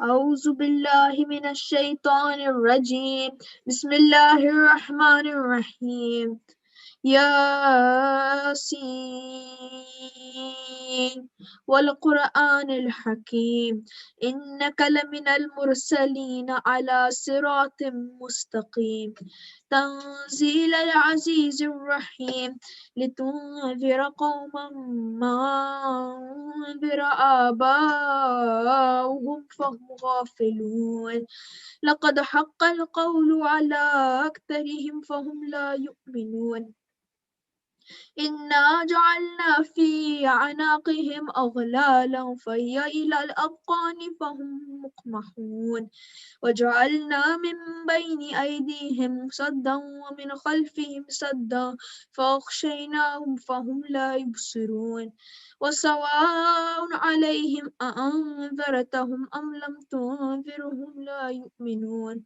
أعوذ بالله من الشيطان الرجيم بسم الله الرحمن الرحيم ياسين والقرآن الحكيم إنك لمن المرسلين على صراط مستقيم تنزيل العزيز الرحيم لتنذر قوما ما أنذر آباؤهم فهم غافلون لقد حق القول على أكثرهم فهم لا يؤمنون إنا جعلنا في أعناقهم أغلالا فهي إلى الأذقان فهم مقمحون وجعلنا من بين أيديهم سدا ومن خلفهم سدا فأغشيناهم فهم لا يبصرون وسواء عليهم أأنذرتهم أم لم تنذرهم لا يؤمنون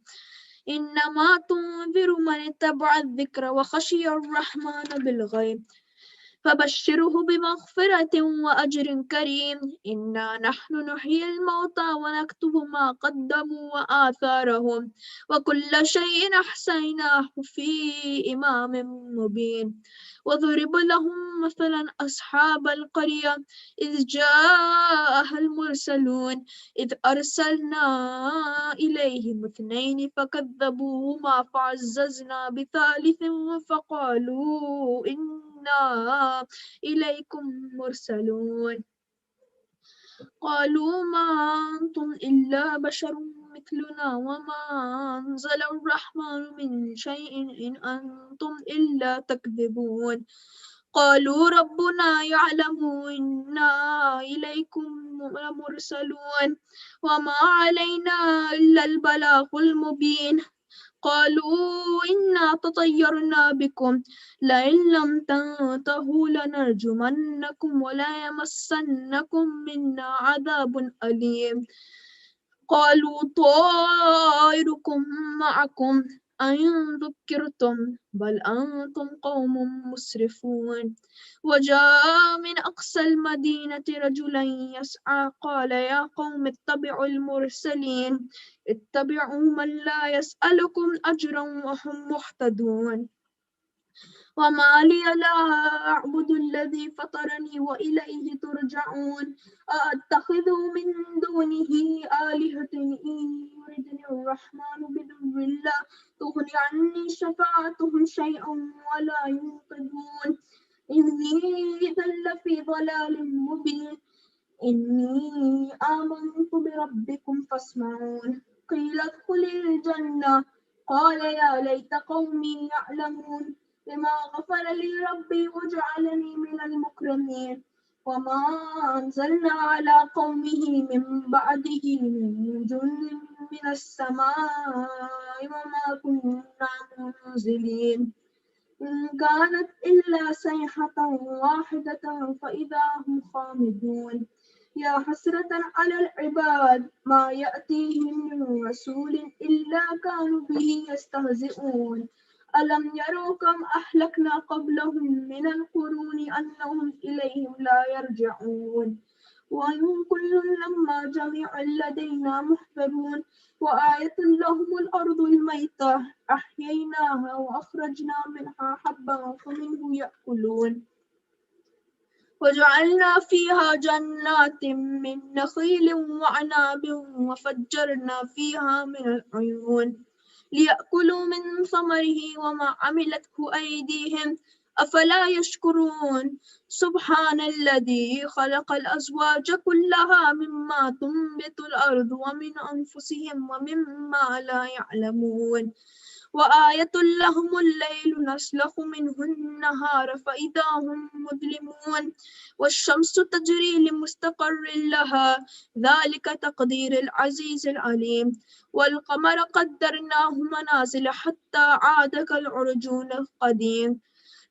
إنما تنذر من اتبع الذكر وخشي الرحمن بالغيب فبشره بمغفرة وأجر كريم إنا نحن نحيي الموتى ونكتب ما قدموا وآثارهم وكل شيء أحصيناه في إمام مبين وضرب لهم مثلا أصحاب القرية إذ جاءها المرسلون إذ أرسلنا إليهم اثنين فكذبوهما فعززنا بثالث فقالوا إنا إليكم مرسلون قالوا ما أنتم إلا بشر مثلنا وما أنزل الرحمن من شيء إن أنتم إلا تكذبون قالوا ربنا يعلم إنا إليكم لمرسلون وما علينا إلا البلاغ المبين قالوا إنا تطيرنا بكم لئن لم تنتهوا لنرجمنكم وليمسنكم منا عذاب أليم قالوا طائركم معكم أئن ذكرتم بل أنتم قوم مسرفون وجاء من أقصى المدينة رجلا يسعى قال يا قوم اتبعوا المرسلين اتبعوا من لا يسألكم أجرا وهم مهتدون وما لي لا أعبد الذي فطرني وإليه ترجعون أأتخذ من دونه آلهة إن يردني الرحمن بضر لا تغني عني شفاعتهم شيئا ولا ينقذون إني إذا لفي ضلال مبين إني آمنت بربكم فاسمعون قيل ادخل الجنة قال يا ليت قومي يعلمون بما غفر لي ربي وجعلني من المكرمين وما أنزلنا على قومه من بعده من جند من السماء وما كنا منزلين إن كانت إلا صيحة واحدة فإذا هم خامدون يا حسرة على العباد ما يأتيهم من رسول إلا كانوا به يستهزئون ألم يروا كم أهلكنا قبلهم من القرون أنهم إليهم لا يرجعون وإن كل لما جميع لدينا محضرون وآية لهم الأرض الميتة أحييناها وأخرجنا منها حبا فمنه يأكلون وجعلنا فيها جنات من نخيل وعناب وفجرنا فيها من العيون ليأكلوا من ثمره وما عملته أيديهم أفلا يشكرون سبحان الذي خلق الأزواج كلها مما تنبت الأرض ومن أنفسهم ومما لا يعلمون وآية لهم الليل نسلخ منه النهار فإذا هم مظلمون والشمس تجري لمستقر لها ذلك تقدير العزيز العليم والقمر قدرناه منازل حتى عاد كالعرجون القديم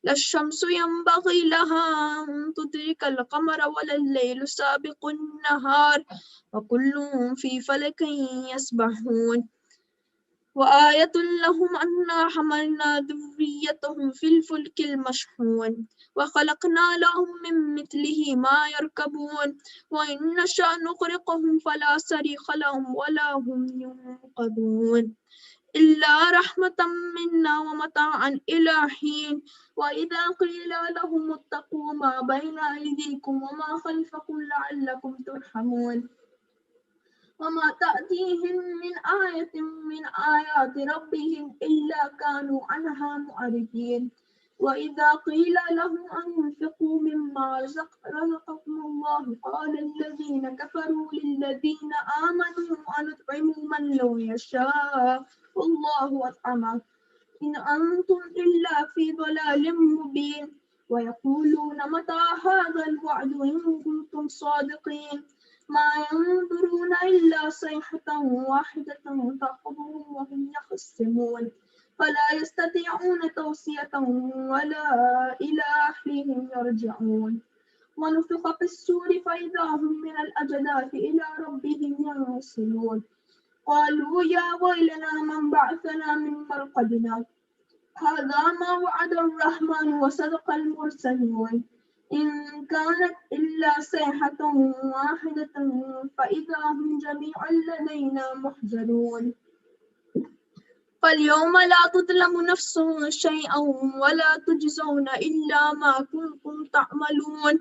لا الشمس ينبغي لها أن تدرك القمر ولا الليل سابق النهار وكل في فلك يسبحون وآية لهم أنا حملنا ذريتهم في الفلك المشحون وخلقنا لهم من مثله ما يركبون وإن نشأ نغرقهم فلا صريخ لهم ولا هم ينقذون إلا رحمة منا ومتاعا إلى حين وإذا قيل لهم اتقوا ما بين أيديكم وما خلفكم لعلكم ترحمون وما تأتيهم من آية من آيات ربهم إلا كانوا عنها معرضين وإذا قيل لهم أنفقوا مما رزقكم الله قال الذين كفروا للذين آمنوا أنطعم من لو يشاء الله أطعمه إن أنتم إلا في ضلال مبين ويقولون متى هذا الوعد إن كنتم صادقين ما ينظرون إلا صيحة واحدة تأخذهم وهم يخصمون فلا يستطيعون توصية ولا إلى أهلهم يرجعون ونفخ في السور فإذا هم من الأجداث إلى ربهم ينسلون قالوا يا ويلنا من بعثنا من مرقدنا هذا ما وعد الرحمن وصدق المرسلون إن كانت إلا صيحة واحدة فإذا هم جميع لدينا محضرون فاليوم لا تظلم نفس شيئا ولا تجزون إلا ما كنتم تعملون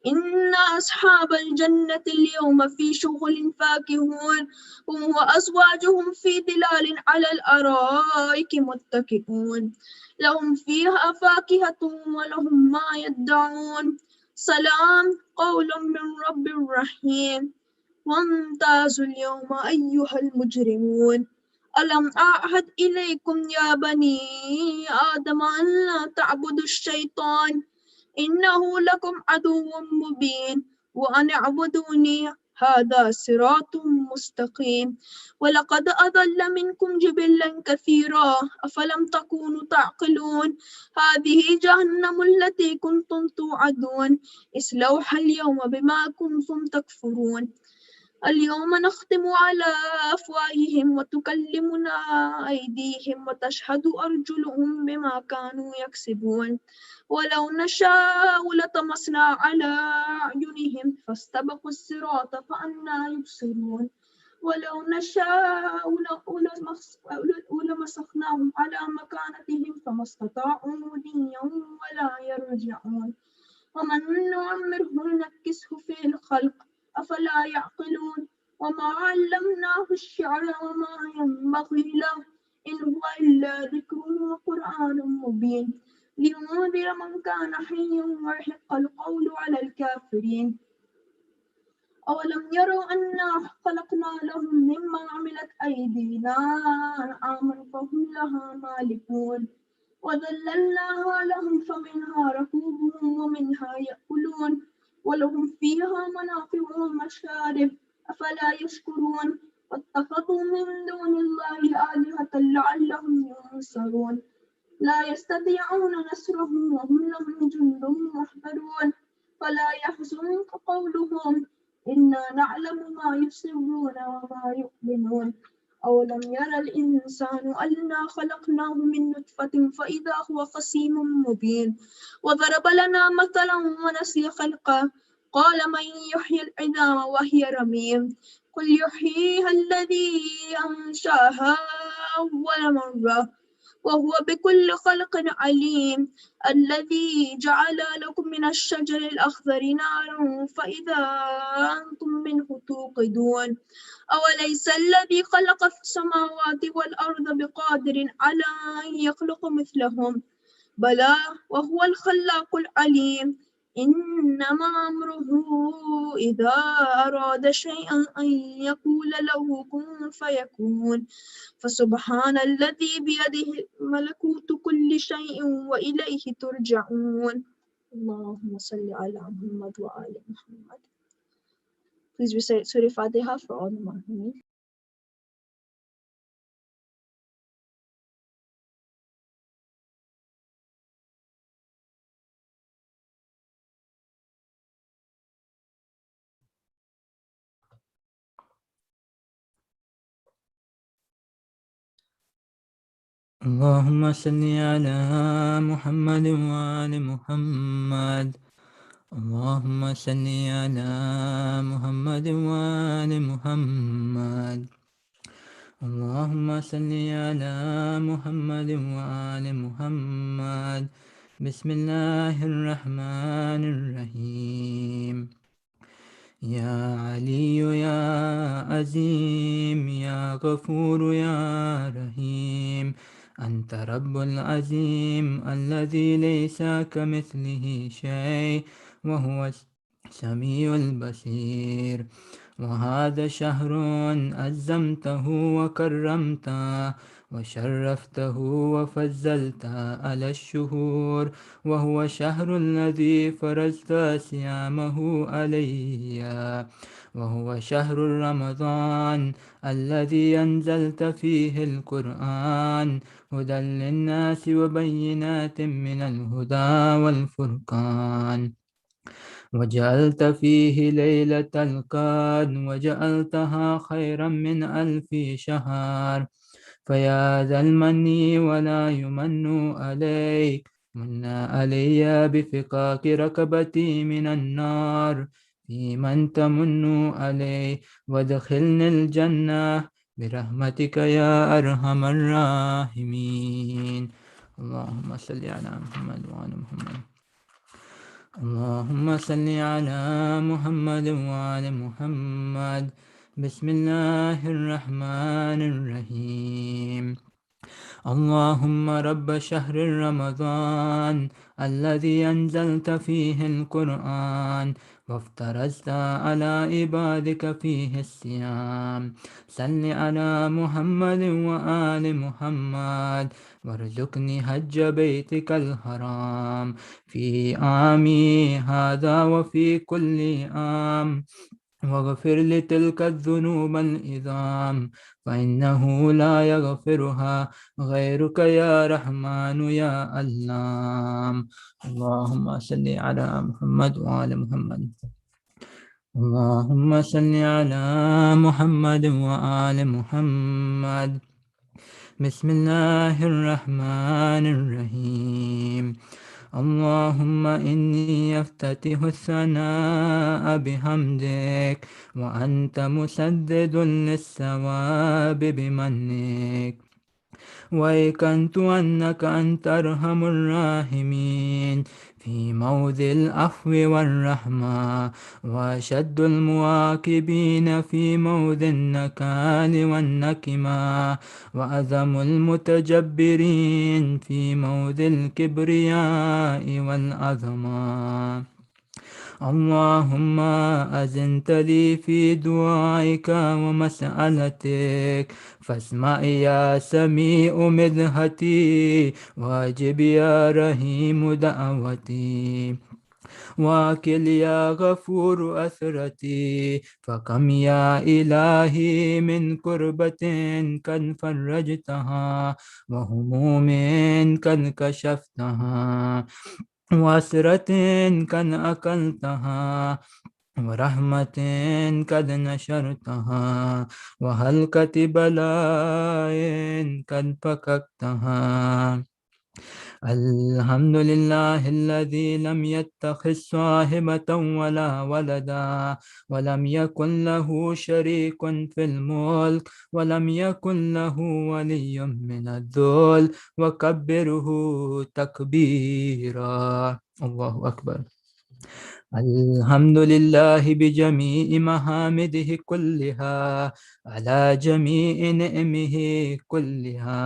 إن أصحاب الجنة اليوم في شغل فاكهون هم وأزواجهم في ظلال على الأرائك متكئون لهم فيها فاكهة ولهم ما يدعون سلام قول من رب رحيم وامتازوا اليوم أيها المجرمون ألم أعهد إليكم يا بني آدم أن لا تعبدوا الشيطان إنه لكم عدو مبين وأن اعبدوني هذا صراط مستقيم ولقد أضل منكم جبلا كثيرا أفلم تكونوا تعقلون هذه جهنم التي كنتم توعدون اصلوها اليوم بما كنتم تكفرون اليوم نختم على أفواههم وتكلمنا أيديهم وتشهد أرجلهم بما كانوا يكسبون ولو نشاء لطمسنا على أعينهم فاستبقوا الصراط فأنى يبصرون ولو نشاء لمسخناهم على مكانتهم فما استطاعوا مضيا ولا يرجعون ومن نعمره نكسه في الخلق أفلا يعقلون وما علمناه الشعر وما ينبغي له إن هو إلا ذكر وقرآن مبين لينذر من كان حيا ويحق القول على الكافرين أولم يروا أنا خلقنا لهم مما عملت أيدينا أنعاما فهم لها مالكون وذللناها لهم فمنها ركوبهم ومنها يأكلون ولهم فيها منافع ومشارب أفلا يشكرون واتخذوا من دون الله آلهة لعلهم ينصرون لا يستطيعون نصرهم وهم لهم جند محضرون فلا يحزنك قولهم إنا نعلم ما يسرون وما يعلنون أولم ير الإنسان أنا خلقناه من نطفة فإذا هو خصيم مبين وضرب لنا مثلا ونسي خلقه قال من يحيي العظام وهي رميم قل يحييها الذي أنشأها أول مرة وهو بكل خلق عليم الذي جعل لكم من الشجر الأخضر نارا فإذا أنتم منه توقدون أوليس الذي خلق السماوات والأرض بقادر على أن يخلق مثلهم بلى وهو الخلاق العليم إنما أمره إذا أراد شيئا أن يقول له كن فيكون فسبحان الذي بيده ملكوت كل شيء وإليه ترجعون اللهم صل على محمد وآل محمد. Please recite Surah Fatiha for all the Muslims. اللهم صل على محمد وآل محمد. اللهم صل على محمد وآل محمد. اللهم صل على محمد وآل محمد. بسم الله الرحمن الرحيم. يا علي يا عظيم يا غفور يا رحيم، أنت رب العظيم الذي ليس كمثله شيء وهو السميع البصير. وهذا شهر أزمته وكرمته وشرفته وفضلته على الشهور، وهو شهر الذي فرضت صيامه علي، وهو شهر رمضان الذي أنزلت فيه القرآن هدى للناس وبينات من الهدى والفرقان. وجعلت فيه ليلة القدر وجعلتها خيرا من 1000 شهر. فيا ذا المن ولا يمن عليك، من علي بفقاك ركبتي من النار، في من تمن علي وادخلني الجنة برحمتك يا أرحم الراحمين. اللهم صل على محمد وعلى محمد. اللهم صل على محمد وعلى محمد. بسم الله الرحمن الرحيم. اللهم رب شهر رمضان الذي أنزلت فيه القرآن وافترضت على عبادك فيه الصيام، صل على محمد وآل محمد وارزقني حج بيتك الحرام في عامي هذا وفي كل عام، واغفر لتلك الذنوب العظام، فإنه لا يغفرها غيرك يا رحمن يا الله. اللهم صل على محمد وآل محمد. اللهم صل على محمد وآل محمد. بسم الله الرحمن الرحيم. اللهم إني أفتتح الثناء بحمدك، وأنت مسدد للثواب بمنك، وأيقنت أنك أنت أرحم الراحمين في موضع العفو والرحمة، وأشد المواكبين في موضع النكال والنكمة، وأعظم المتجبرين في موضع الكبرياء والعظمة. اللهم أذنت لي في دعائك ومسألتك، فاسمع يا سميع مدحتي، واجب يا رحيم دعوتي، واكل يا غفور أثرتي، فكم يا إلهي من كربة قد فرجتها، وهموم قد كشفتها، وأسرة قد أكلتها، ورحمة قد نشرتها، وهلكة بلاء قد فككتها. الحمد لله الذي لم يتخذ صاحبة ولا ولدا، ولم يكن له شريك في الملك، ولم يكن له ولي من الذل، وكبره تكبيرا. الله أكبر. الحمد لله بجميع محامده كلها، على جميع نعمه كلها.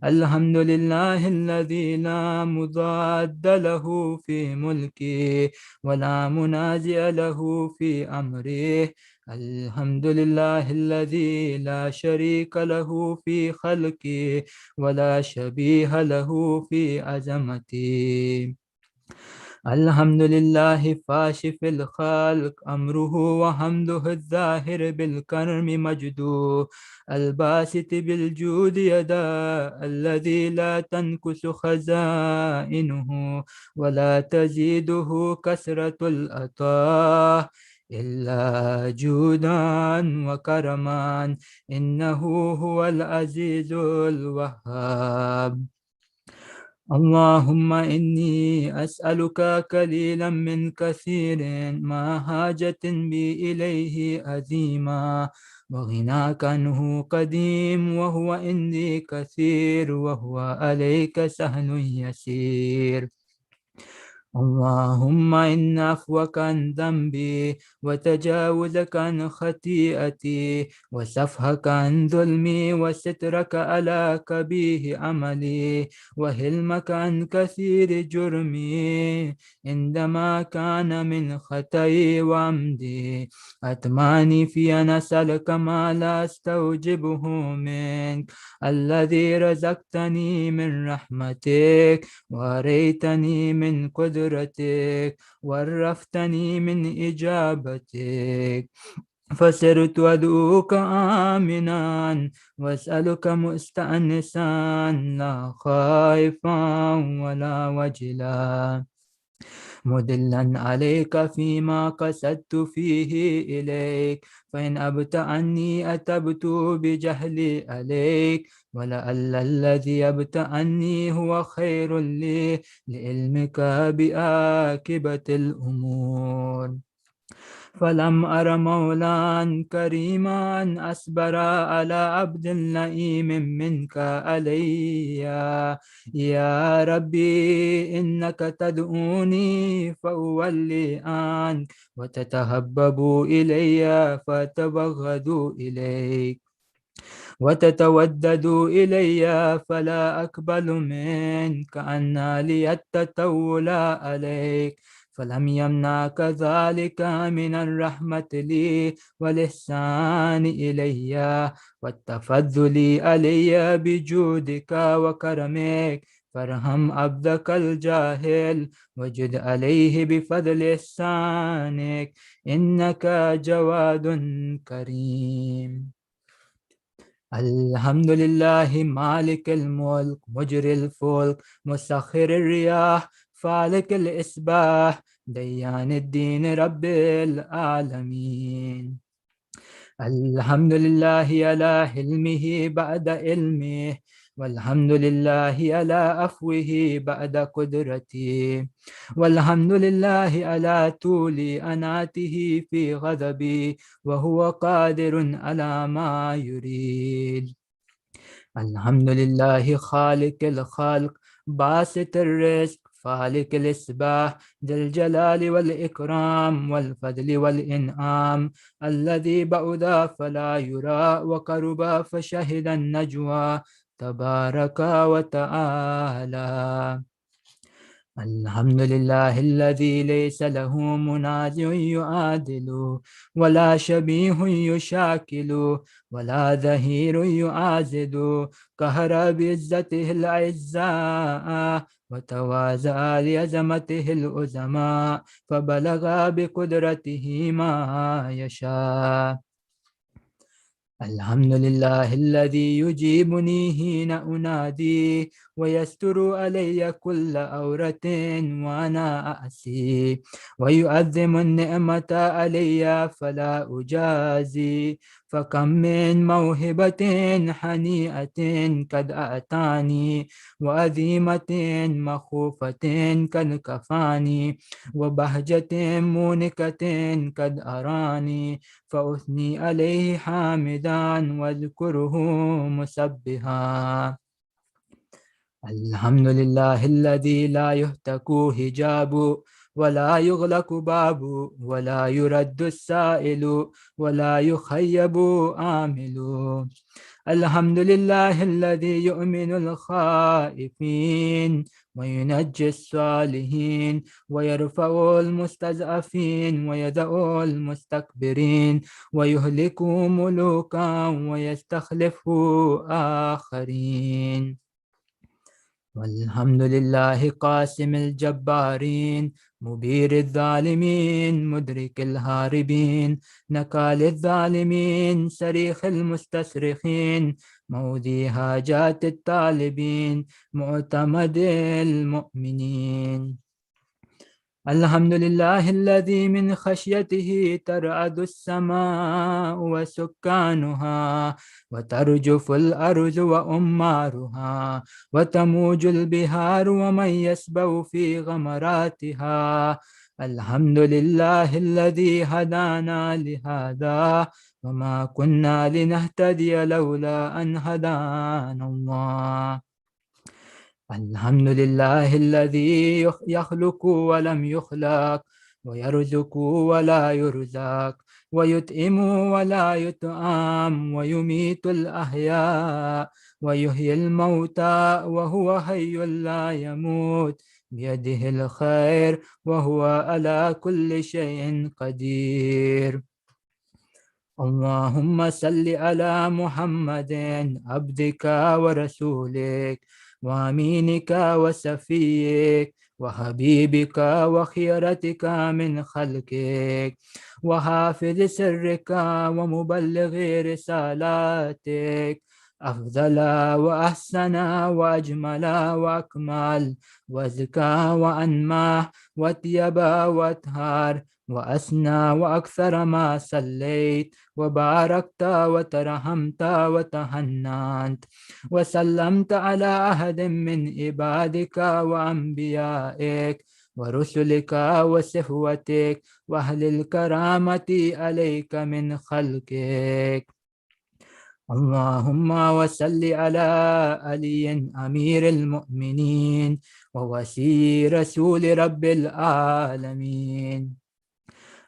الحمد لله الذي لا مضاد له في ملكه، ولا منازع له في أمره. الحمد لله الذي لا شريك له في خلقه، ولا شبيه له في عظمته. الحمد لله فاشف الخلق أمره، وحمده الظاهر بالكرم مجده، الباسط بالجود يدا، الذي لا تنكس خزائنه ولا تزيده كثرة العطاء. إلا جودا وكرما إنه هو العزيز الوهاب. اللهم إني أسألك قليلا من كثير ما حاجة بي إليه عظيما وغناك عنه قديم وهو عندي كثير وهو عليك سهل يسير. اللهم إن عفوك عن ذنبي وتجاوزك عن خطيئتي وسفهك عن ظلمي وسترك على كبيه عملي وهلمك عن كثير جرمي عندما كان من خطئي وعمدي أتماني في أن أسألك ما لا أستوجبه منك الذي رزقتني من رحمتك وأريتني من قدرتك وعرفتني من إجابتك فصرت أدعوك آمنا وأسألك مستأنسا لا خائفا ولا وجلا مدلا عليك فيما قصدت فيه إليك فإن أبت عني أتبت بجهلي عليك ولعل الذي أبت عني هو خير لي لعلمك بآكبة الأمور. فلم أر مولا كريما أصبر على عبد لئيم منك علي يا ربي إنك تدعوني فأولي عنك وتتهبب إلي فتبغض إليك وتتودد إلي فلا أقبل منك أن لي التطول عليك فلم يمنعك ذلك من الرحمة لي والإحسان إلي والتفضل علي بجودك وكرمك فارحم عبدك الجاهل وجد عليه بفضل إحسانك إنك جواد كريم. الحمد لله مالك الملك مجري الفلك مسخر الرياح فالق الإصباح ديان الدين رب العالمين. الحمد لله على حلمه بعد علمه والحمد لله على عفوه بعد قدرته والحمد لله على طول أناته في غضبه وهو قادر على ما يريد. الحمد لله خالق الخلق باسط الرزق فالق الإصباح ذي الجلال والإكرام والفضل والإنعام الذي بعد فلا يرى وقرب فشهد النجوى تبارك وتعالى. الحمد لله الذي ليس له منازع يعادل ولا شبيه يشاكل ولا ظهير يعازد قهر بعزته الأعزاء وتوازى لعظمته العظماء فبلغ بقدرته ما يشاء. الحمد لله الذي يجيبني حين أنادي ويستر علي كل أورة وأنا أأسي ويعظم النعمة علي فلا أجازي فكم من موهبة حنيئة قد أعطاني وعظيمة مخوفة قد كفاني وبهجة مونكة قد أراني فأثني عليه حامدا واذكره مسبحا. الحمد لله الذي لا يهتك حجاب ولا يغلق باب ولا يرد السائل ولا يخيب آمل. الحمد لله الذي يؤمن الخائفين وينجي الصالحين ويرفع المستضعفين ويدعو المستكبرين ويهلك ملوكا ويستخلف آخرين. والحمد لله قاسم الجبارين مبير الظالمين مدرك الهاربين نكال الظالمين صريخ المستصرخين مودي حاجات الطالبين معتمد المؤمنين. الحمد لله الذي من خشيته ترعد السماء وسكانها وترجف الأرض وأمارها وتموج البحار ومن يسبح في غمراتها. الحمد لله الذي هدانا لهذا وما كنا لنهتدي لولا أن هدانا الله. الحمد لله الذي يخلق ولم يخلق ويرزق ولا يرزق ويطعم ولا يطعم ويميت الأحياء ويحيي الموتى وهو حي لا يموت بيده الخير وهو على كل شيء قدير. اللهم صل على محمد عبدك ورسولك وأمينك وسفيك وحبيبك وخيرتك من خلقك وحافظ سرك ومبلغ رسالاتك أفضل وأحسن وأجمل وأكمل وأزكى وأنمى وأطيب وأطهر وأسنى وأكثر ما صليت وباركت وترحمت وتهننت وسلمت على أحد من عبادك وأنبيائك ورسلك وصفوتك وأهل الكرامة عليك من خلقك. اللهم وصل على علي أمير المؤمنين ووسي رسول رب العالمين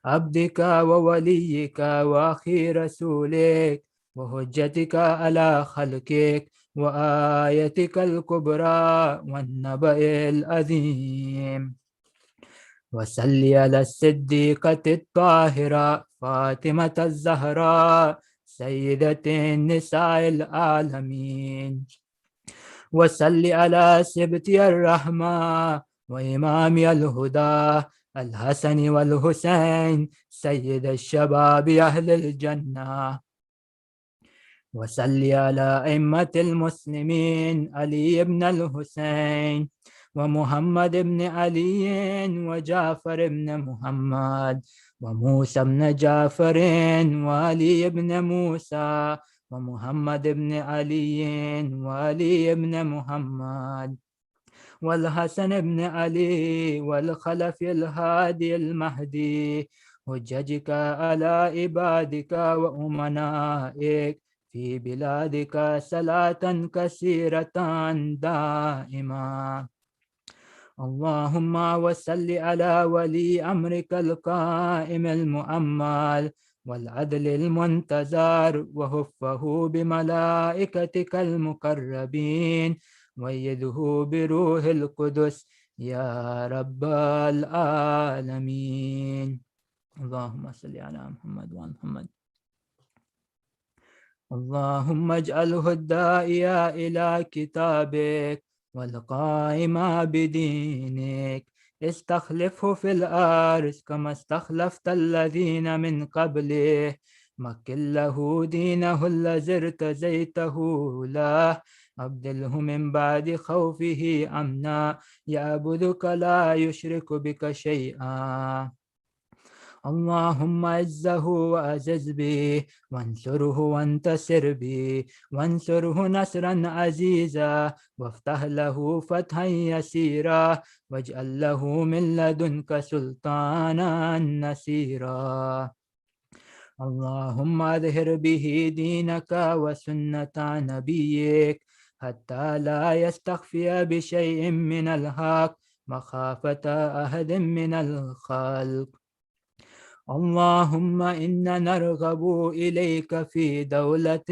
عبدك ووليك وأخي رسولك وحجتك على خلقك وآيتك الكبرى والنبأ العظيم. وصل على الصديقة الطاهرة فاطمة الزهراء سيدة النساء العالمين. وصل على سبتي الرحمة وإمام الهدى الحسن والحسين سيد الشباب أهل الجنة. وصل على أئمة المسلمين علي بن الحسين ومحمد بن علي وجعفر بن محمد وموسى بن جعفر وعلي بن موسى ومحمد بن علي وعلي بن محمد والحسن بن علي والخلف الهادي المهدي حججك على عبادك وأمنائك في بلادك صلاة كثيرة دائمة. اللهم وصل على ولي أمرك القائم المؤمل والعدل المنتظر وهفه بملائكتك المقربين ويده بروح القدس يا رب العالمين. اللهم صل على محمد وعلى محمد. اللهم اجعله الداعي إلى كتابك والقائم بدينك استخلفه في الأرض كما استخلفت الذين من قبله مكن له دينه الذي ارتزيته له أبدله من بعد خوفه أمنا يعبدك لا يشرك بك شيئا. اللهم عزه وأعزز به وانصره وانتصر به وانصره نصرا عزيزا وافتح له فتحا يسيرا واجعل له من لدنك سلطانا نصيرا. اللهم اظهر به دينك وسنة نبيك حتى لا يستخفي بشيء من الحق مخافة أحد من الخلق. اللهم إنا نرغب إليك في دولة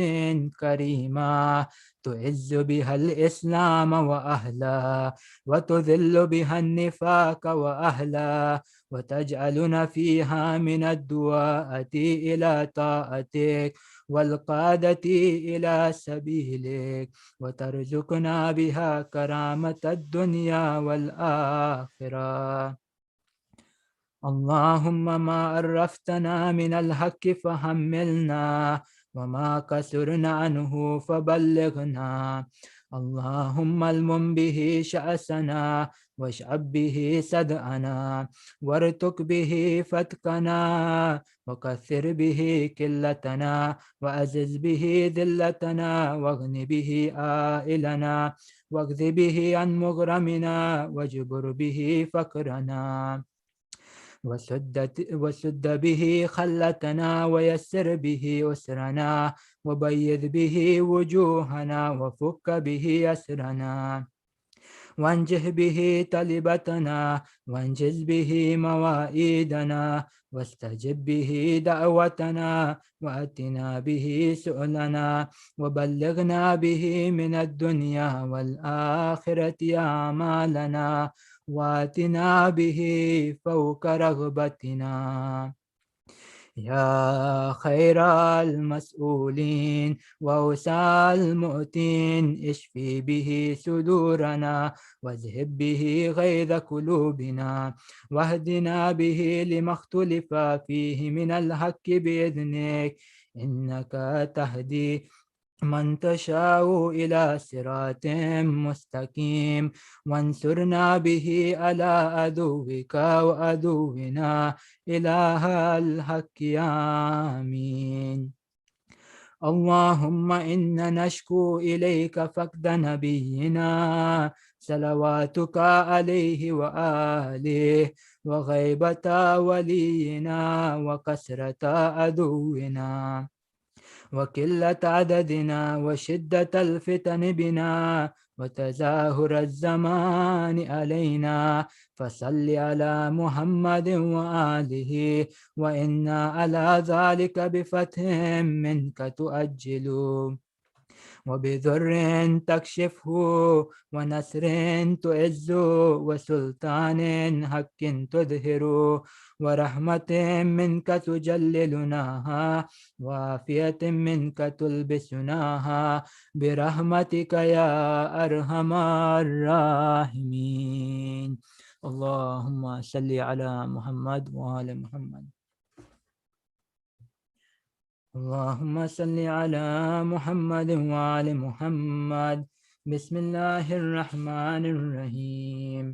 كريمة تعز بها الإسلام وأهله وتذل بها النفاق وأهله وتجعلنا فيها من الدعاة إلى طاعتك والقادة إلى سبيلك وترزقنا بها كرامة الدنيا والآخرة. اللهم ما عرفتنا من الحق فحملنا وما كسرنا عنه فبلغنا. اللهم المن به شأسنا واشعب به سدأنا، وارتك به فتكنا، وكثر به كلتنا، وأزز به ذلتنا، واغن به آئلنا، واغذ به عن مغرمنا، واجبر به فقرنا، وسد به خلتنا، ويسر به أسرنا، وبيض به وجوهنا، وفك به أسرنا، وانجه به طلبتنا، وانجز به مواعيدنا، واستجب به دعوتنا، وأتنا به سؤلنا، وبلغنا به من الدنيا والآخرة أعمالنا، واتنا به فوق رغبتنا. يا خير المسؤولين وأوسع المؤتين، اشفي به صدورنا، واذهب به غيظ قلوبنا، واهدنا به لما اختلف فيه من الحق بإذنك، إنك تهدي من تشاء إلى صراط مستقيم، وانصرنا به على عدوك وعدونا إله الحق. آمين. اللهم إنا نشكو إليك فقد نبينا صلواتك عليه وآله، وغيبة ولينا، وكسرة عدونا، وقلة عددنا، وشدة الفتن بنا، وتزاهر الزمان علينا، فصل على محمد وآله، وإنا على ذلك بفتح منك تؤجل، وبذر تكشفه، ونصر تعز، وسلطان حق تظهر، ورحمة منك تجللناها، وعافية منك تلبسناها، برحمتك يا أرحم الراحمين. اللهم صل على محمد وآل محمد. اللهم صل على محمد وآل محمد. بسم الله الرحمن الرحيم.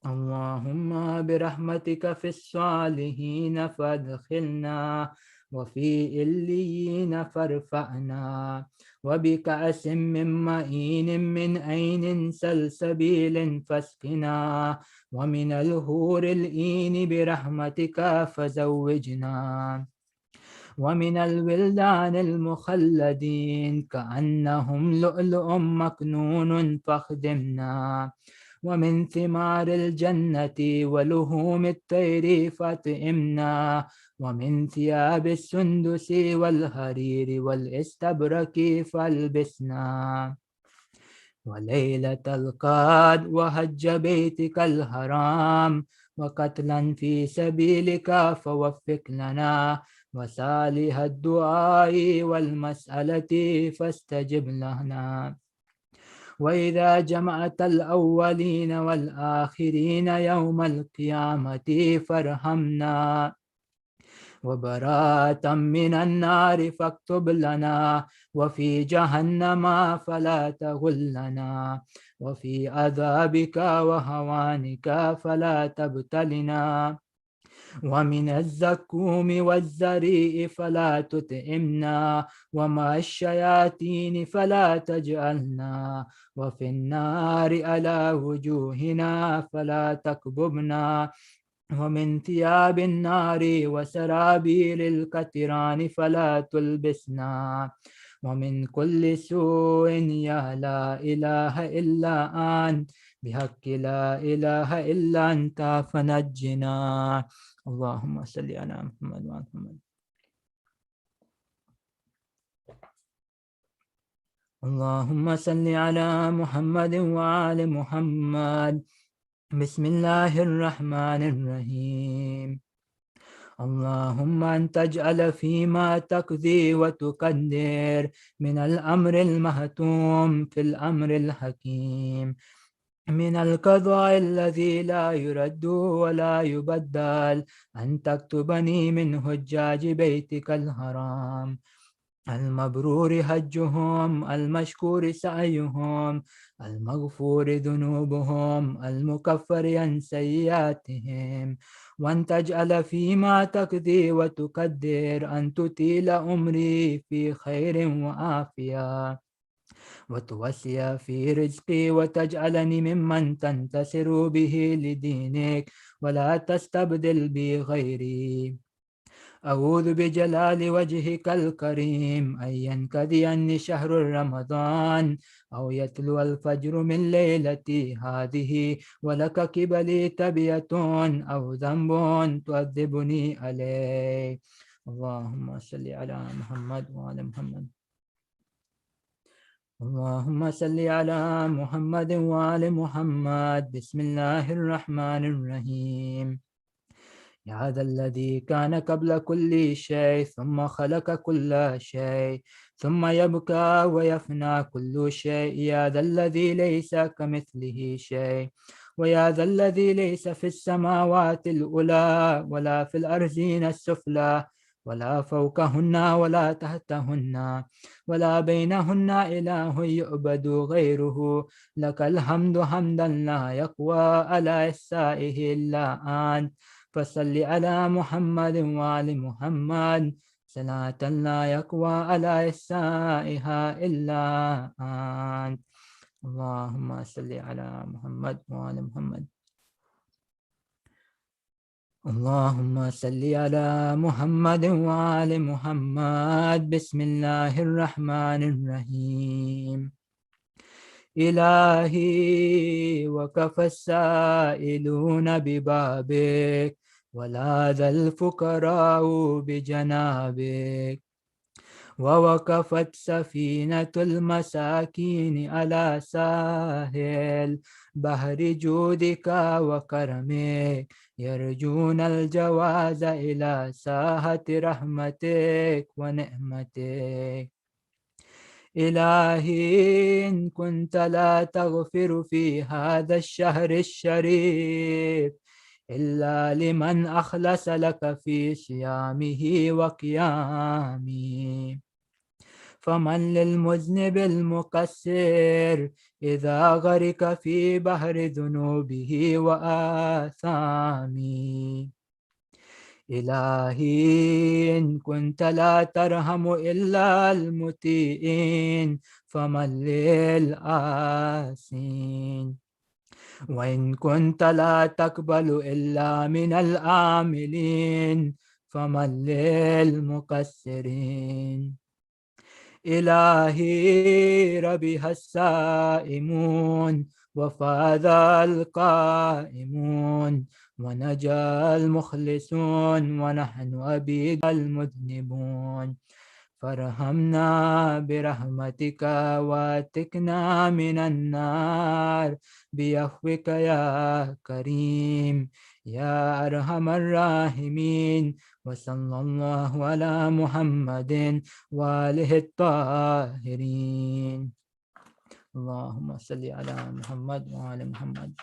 اللهم برحمتك في الصالحين فادخلنا، وفي إليين فارفعنا، وبكأس من معين من عين سلسبيل فاسقنا، ومن الهور الإين برحمتك فزوجنا، ومن الولدان المخلدين كأنهم لؤلؤ مكنون فاخدمنا، ومن ثمار الجنة ولهوم الطير فاطئمنا، ومن ثياب السندس والحرير والاستبرق فالبسنا، وليلة القدر وحج بيتك الحرام، وقتلا في سبيلك فوفق لنا، وصالح الدعاء والمسألة فاستجب لنا، وإذا جمعت الأولين والآخرين يوم القيامة فارحمنا، وبراءة من النار فاكتب لنا، وفي جهنم فلا تغلنا، وفي عذابك وهوانك فلا تبتلنا، ومن الزكوم والزريء فلا تطعمنا، ومع الشياطين فلا تجعلنا، وفي النار على وجوهنا فلا تكببنا، ومن ثياب النار وسرابيل الكتران فلا تلبسنا، ومن كل سوء يا لا إله إلا أنت، بحق لا إله إلا أنت فنجنا. اللهم صل على محمد وعلى محمد. اللهم صل على محمد وعلى محمد. بسم الله الرحمن الرحيم. اللهم أن تجعل فيما تقضي وتقدر من الأمر المهتوم في الأمر الحكيم، من القضاء الذي لا يرد ولا يبدل، أن تكتبني من حجاج بيتك الحرام، المبرور حجهم، المشكور سعيهم، المغفور ذنوبهم، المكفر عن سيئاتهم. وأن تجعل فيما تقضي وتقدر أن تطيل أمري في خير وعافية، وتوسع في رزقي، وتجعلني ممن تنتصر به لدينك، ولا تستبدل بي غيري. أعوذ بجلال وجهك الكريم أن ينقضي عني شهر رمضان، أو يتلو الفجر من ليلتي هذه، ولك قبلي تبية أو ذنب تؤذبني عليه. اللهم صل على محمد وعلى محمد. اللهم صل على محمد وعلى محمد. بسم الله الرحمن الرحيم. يا ذا الذي كان قبل كل شيء ثم خلق كل شيء ثم يبقى ويفنى كل شيء، يا ذا الذي ليس كمثله شيء، ويا ذا الذي ليس في السماوات الأولى ولا في الأرضين السفلى ولا فوقهن ولا تحتهن ولا بينهن إله يعبد غيره. لك الحمد حمدا لا يقوى على إحصائه إلا أنت. فصل على محمد وآل محمد صلاة لا يقوى على إحصائها إلا أنت. اللهم صل على محمد وآل محمد. اللهم صل على محمد وآل محمد. بسم الله الرحمن الرحيم. إلهي وكفى السائلون ببابك، ولاذ الفقراء بجنابك، ووقفت سفينة المساكين على ساحل بحر جودك وكرمك، يرجون الجواز إلى ساحة رحمتك ونعمتك. إلهي إن كنت لا تغفر في هذا الشهر الشريف إلا لمن أخلص لك في صيامه وقيامه، فمن للمذنب المقصر إذا غرق في بحر ذنوبه وآثامه. إلهي إن كنت لا ترحم إلا المطيعين فمن للآسين، وإن كنت لا تقبل إلا من العاملين فمن للمقصرين. إلهي ربح السائمون وفاز القائمون ونجا المخلصون ونحن عبيد المذنبون، فارحمنا برحمتك واتقنا من النار بعفوك يا كريم يا أرحم الراحمين. وصلى الله على محمد وآله الطاهرين. اللهم صل على محمد وعلى محمد.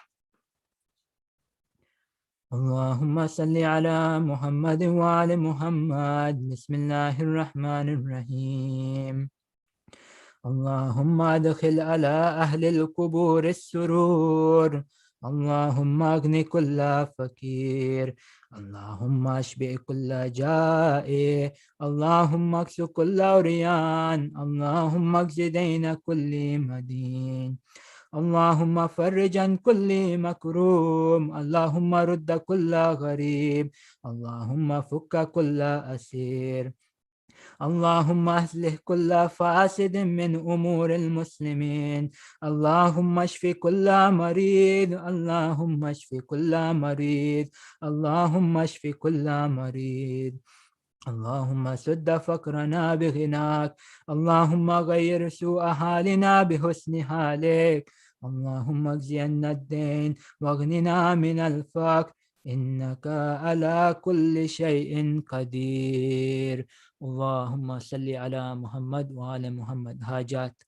اللهم صل على محمد وعلى محمد. بسم الله الرحمن الرحيم. اللهم ادخل على أهل القبور السرور، اللهم اغن كل فقير، اللهم اشبع كل جائع، اللهم اكس كل عريان، اللهم اجز دين كل مدين، اللهم فرج عن كل مكروم، اللهم رد كل غريب، اللهم فك كل أسير، اللهم أصلح كل فاسد من أمور المسلمين، اللهم اشف كل مريض، اللهم اشف كل مريض، اللهم اشف كل مريض، اللهم سد فقرنا بغناك، اللهم غير سوء حالنا بحسن حالك، اللهم اجزي عنا الدين واغننا من الفقر، إنك على كل شيء قدير. اللهم صل على محمد وعلى محمد. حاجات.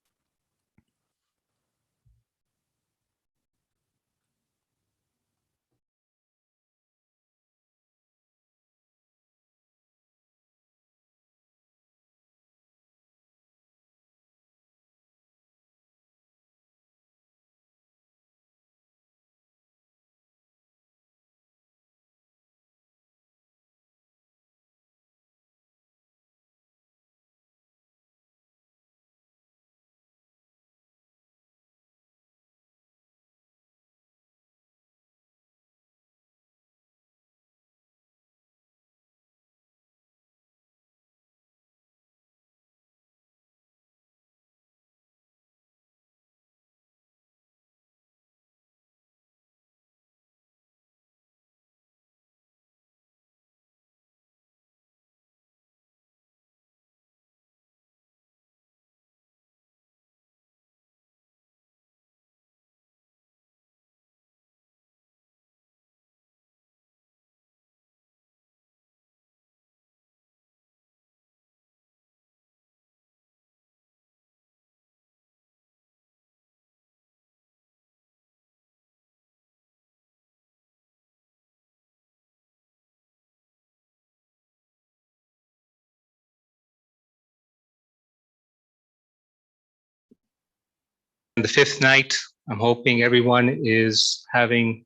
the fifth night. I'm hoping everyone is having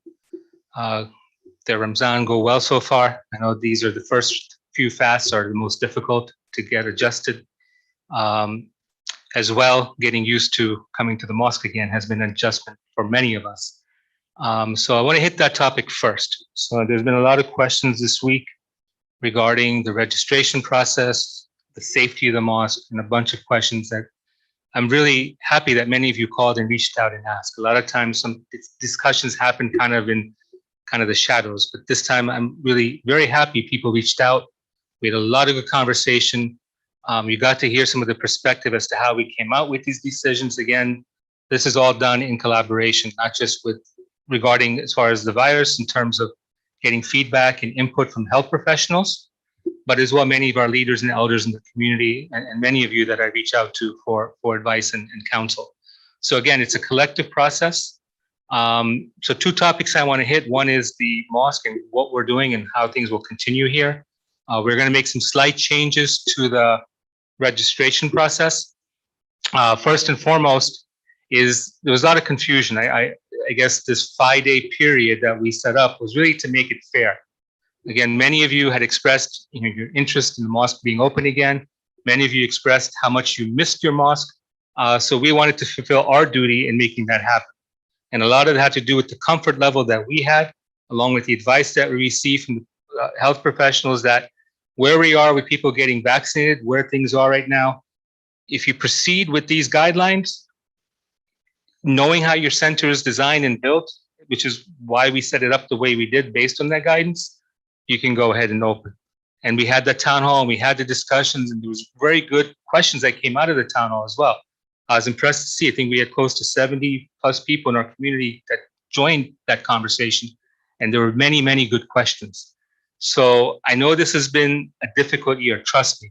their Ramzan go well so far. I know these are the first few fasts are the most difficult to get adjusted. As well, getting used to coming to the mosque again has been an adjustment for many of us. So I want to hit that topic first. So there's been a lot of questions this week regarding the registration process, the safety of the mosque, and a bunch of questions that I'm really happy that many of you called and reached out and asked. A lot of times some discussions happen kind of in the shadows, but this time I'm really very happy people reached out. We had a lot of good conversation. You got to hear some of the perspective as to how we came out with these decisions. Again, this is all done in collaboration, not just with regarding as far as the virus in terms of getting feedback and input from health professionals, but as well many of our leaders and elders in the community and many of you that I reach out to for advice and counsel. So again, it's a collective process. So two topics I want to hit. One is the mosque and what we're doing and how things will continue here. We're going to make some slight changes to the registration process. First and foremost is there was a lot of confusion. I guess this 5-day period that we set up was really to make it fair. Again, many of you had expressed your interest in the mosque being open again. Many of you expressed how much you missed your mosque. So we wanted to fulfill our duty in making that happen. And a lot of it had to do with the comfort level that we had, along with the advice that we received from the health professionals that where we are with people getting vaccinated, where things are right now, if you proceed with these guidelines, knowing how your center is designed and built, which is why we set it up the way we did based on that guidance, you can go ahead and open. And we had the town hall and we had the discussions and there was very good questions that came out of the town hall as well. I was impressed to see, I think we had close to 70 plus people in our community that joined that conversation. And there were many, many good questions. So I know this has been a difficult year, trust me.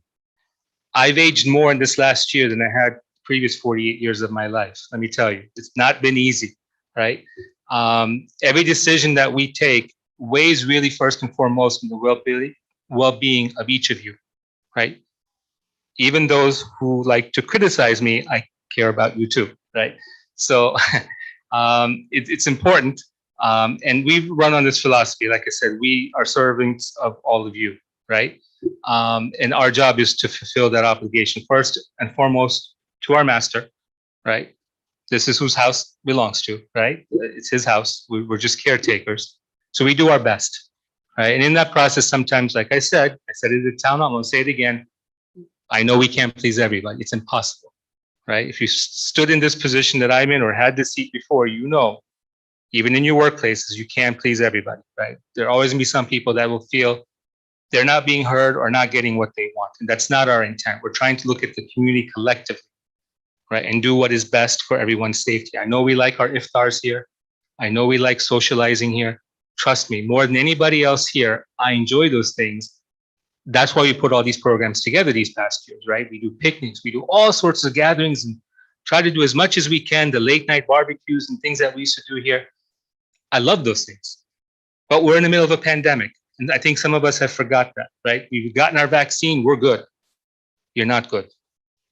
I've aged more in this last year than I had previous 48 years of my life. Let me tell you, it's not been easy, right? Every decision that we take weighs really first and foremost in the well-being of each of you, right? Even those who like to criticize me, I care about you too, right? So it's important. And we've run on this philosophy. Like I said, we are servants of all of you, right? And our job is to fulfill that obligation first and foremost to our master, right? This is whose house belongs to, right? It's his house. We're just caretakers. So we do our best, right? And in that process, sometimes, like I said it at town hall, I'm gonna say it again. I know we can't please everybody. It's impossible, right? If you stood in this position that I'm in or had this seat before, you know, even in your workplaces, you can't please everybody, right? There are always gonna be some people that will feel they're not being heard or not getting what they want. And that's not our intent. We're trying to look at the community collectively, right? And do what is best for everyone's safety. I know we like our iftars here. I know we like socializing here. Trust me, more than anybody else here, I enjoy those things. That's why we put all these programs together these past years, right? We do picnics, we do all sorts of gatherings and try to do as much as we can, the late night barbecues and things that we used to do here. I love those things, but we're in the middle of a pandemic. And I think some of us have forgot that, right? We've gotten our vaccine, we're good. You're not good.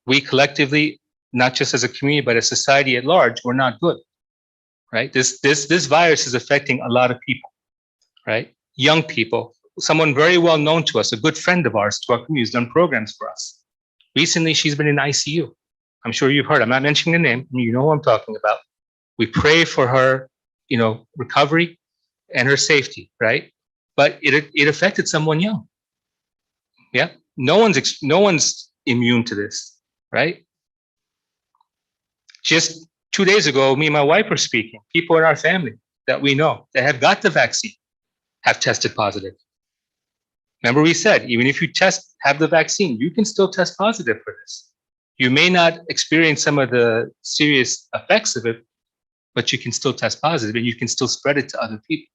We collectively, not just as a community, but as society at large, we're not good, right? This virus is affecting a lot of people, right? Young people, someone very well known to us, a good friend of ours to our community, has done programs for us. Recently, she's been in ICU. I'm sure you've heard, I'm not mentioning the name, you know who I'm talking about. We pray for her, recovery and her safety, right? But it affected someone young. Yeah, no one's immune to this, right? Just 2 days ago, me and my wife were speaking. People in our family that we know that have got the vaccine have tested positive. Remember we said, even if you have the vaccine, you can still test positive for this. You may not experience some of the serious effects of it, but you can still test positive and you can still spread it to other people,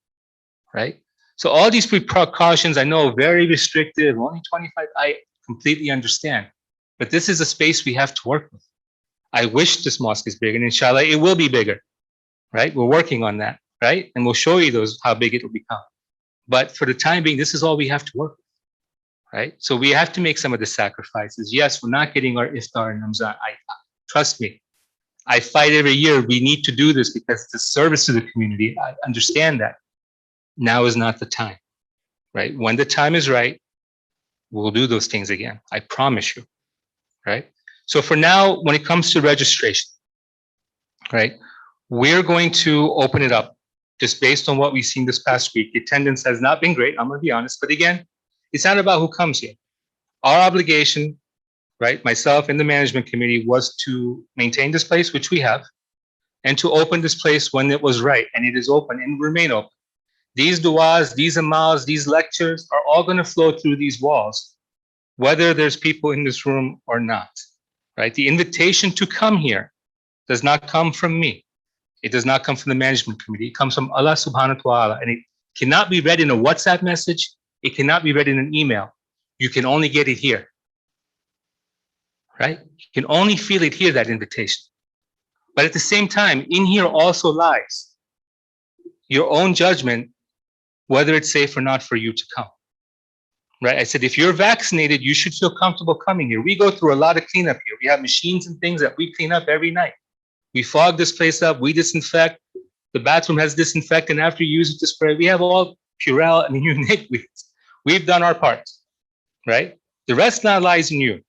right? So all these precautions, I know, very restrictive, only 25, I completely understand. But this is a space we have to work with. I wish this mosque is big, and inshallah, it will be bigger, right? We're working on that, right? And we'll show you how big it will become. But for the time being, this is all we have to work with, right? So we have to make some of the sacrifices. Yes, we're not getting our iftar and Ramzan. Trust me, I fight every year. We need to do this because it's a service to the community. I understand that. Now is not the time, right? When the time is right, we'll do those things again. I promise you, right? So for now, when it comes to registration, right, we're going to open it up just based on what we've seen this past week. The attendance has not been great, I'm going to be honest. But again, it's not about who comes here. Our obligation, right, myself and the management committee, was to maintain this place, which we have, and to open this place when it was right. And it is open and remain open. These du'as, these amals, these lectures are all going to flow through these walls, whether there's people in this room or not, right? The invitation to come here does not come from me. It does not come from the management committee. It comes from Allah subhanahu wa ta'ala. And it cannot be read in a WhatsApp message. It cannot be read in an email. You can only get it here, right? You can only feel it here, that invitation. But at the same time, in here also lies your own judgment, whether it's safe or not for you to come, right? I said, if you're vaccinated, you should feel comfortable coming here. We go through a lot of cleanup here. We have machines and things that we clean up every night. We fog this place up, we disinfect. The bathroom has disinfectant after you use it to spray. We have all Purell and you name it. We've done our part, right? The rest now lies in you,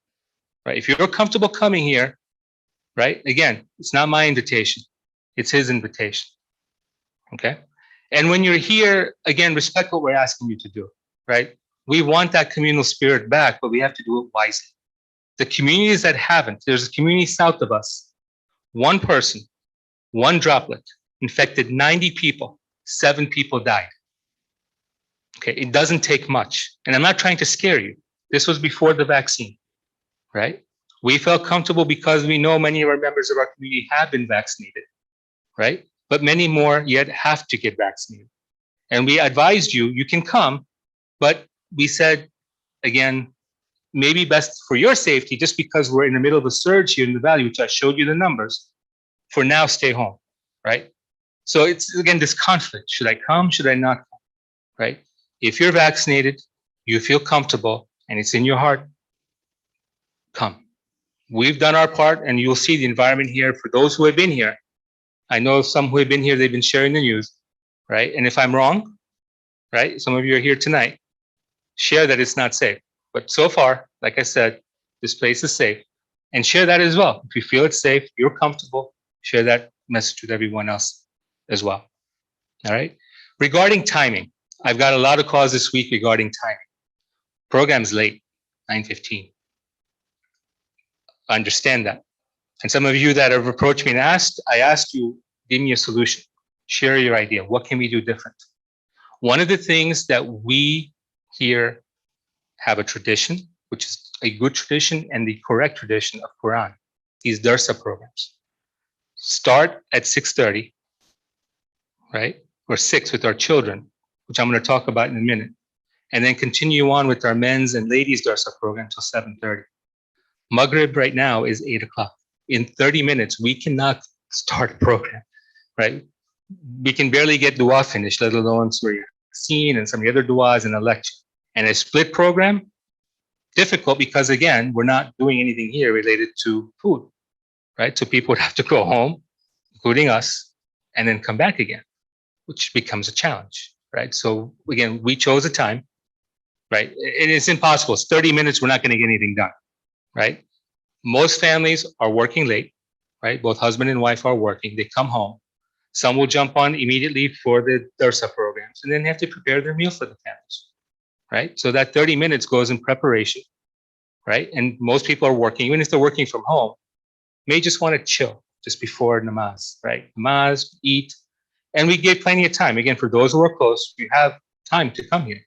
right? If you're comfortable coming here, right? Again, it's not my invitation. It's his invitation, okay? And when you're here, again, respect what we're asking you to do, right? We want that communal spirit back, but we have to do it wisely. The communities that haven't, there's a community south of us. One person, one droplet, infected 90 people, 7 people died. Okay, it doesn't take much. And I'm not trying to scare you. This was before the vaccine, right? We felt comfortable because we know many of our members of our community have been vaccinated, right? But many more yet have to get vaccinated. And we advised you, you can come, but we said, again, maybe best for your safety, just because we're in the middle of a surge here in the valley, which I showed you the numbers, for now, stay home, right? So it's, again, this conflict. Should I come? Should I not come, right? If you're vaccinated, you feel comfortable, and it's in your heart, come. We've done our part, and you'll see the environment here. For those who have been here, I know some who have been here, they've been sharing the news, right? And if I'm wrong, right, some of you are here tonight, share that it's not safe. But so far, like I said, this place is safe. And share that as well. If you feel it's safe, you're comfortable, share that message with everyone else as well. All right? Regarding timing, I've got a lot of calls this week regarding timing. Program's late, 9:15. I understand that. And some of you that have approached me and asked, I asked you, give me a solution. Share your idea. What can we do different? One of the things that we here have a tradition, which is a good tradition and the correct tradition of Quran, these darsa programs. Start at 6:30, right? Or 6 with our children, which I'm going to talk about in a minute. And then continue on with our men's and ladies darsa program until 7:30. Maghrib right now is 8 o'clock. In 30 minutes, we cannot start a program, right? We can barely get dua finished, let alone Surah Yasin and some of the other duas in a lecture. And a split program, difficult because, again, we're not doing anything here related to food, right? So people would have to go home, including us, and then come back again, which becomes a challenge, right? So again, we chose a time, right? It is impossible. It's 30 minutes, we're not going to get anything done, right? Most families are working late, right? Both husband and wife are working. They come home. Some will jump on immediately for the darsa programs, and then they have to prepare their meal for the families, right? So that 30 minutes goes in preparation, right? And most people are working, even if they're working from home, may just want to chill just before namaz, right? Namaz, eat, and we give plenty of time. Again, for those who are close, we have time to come here,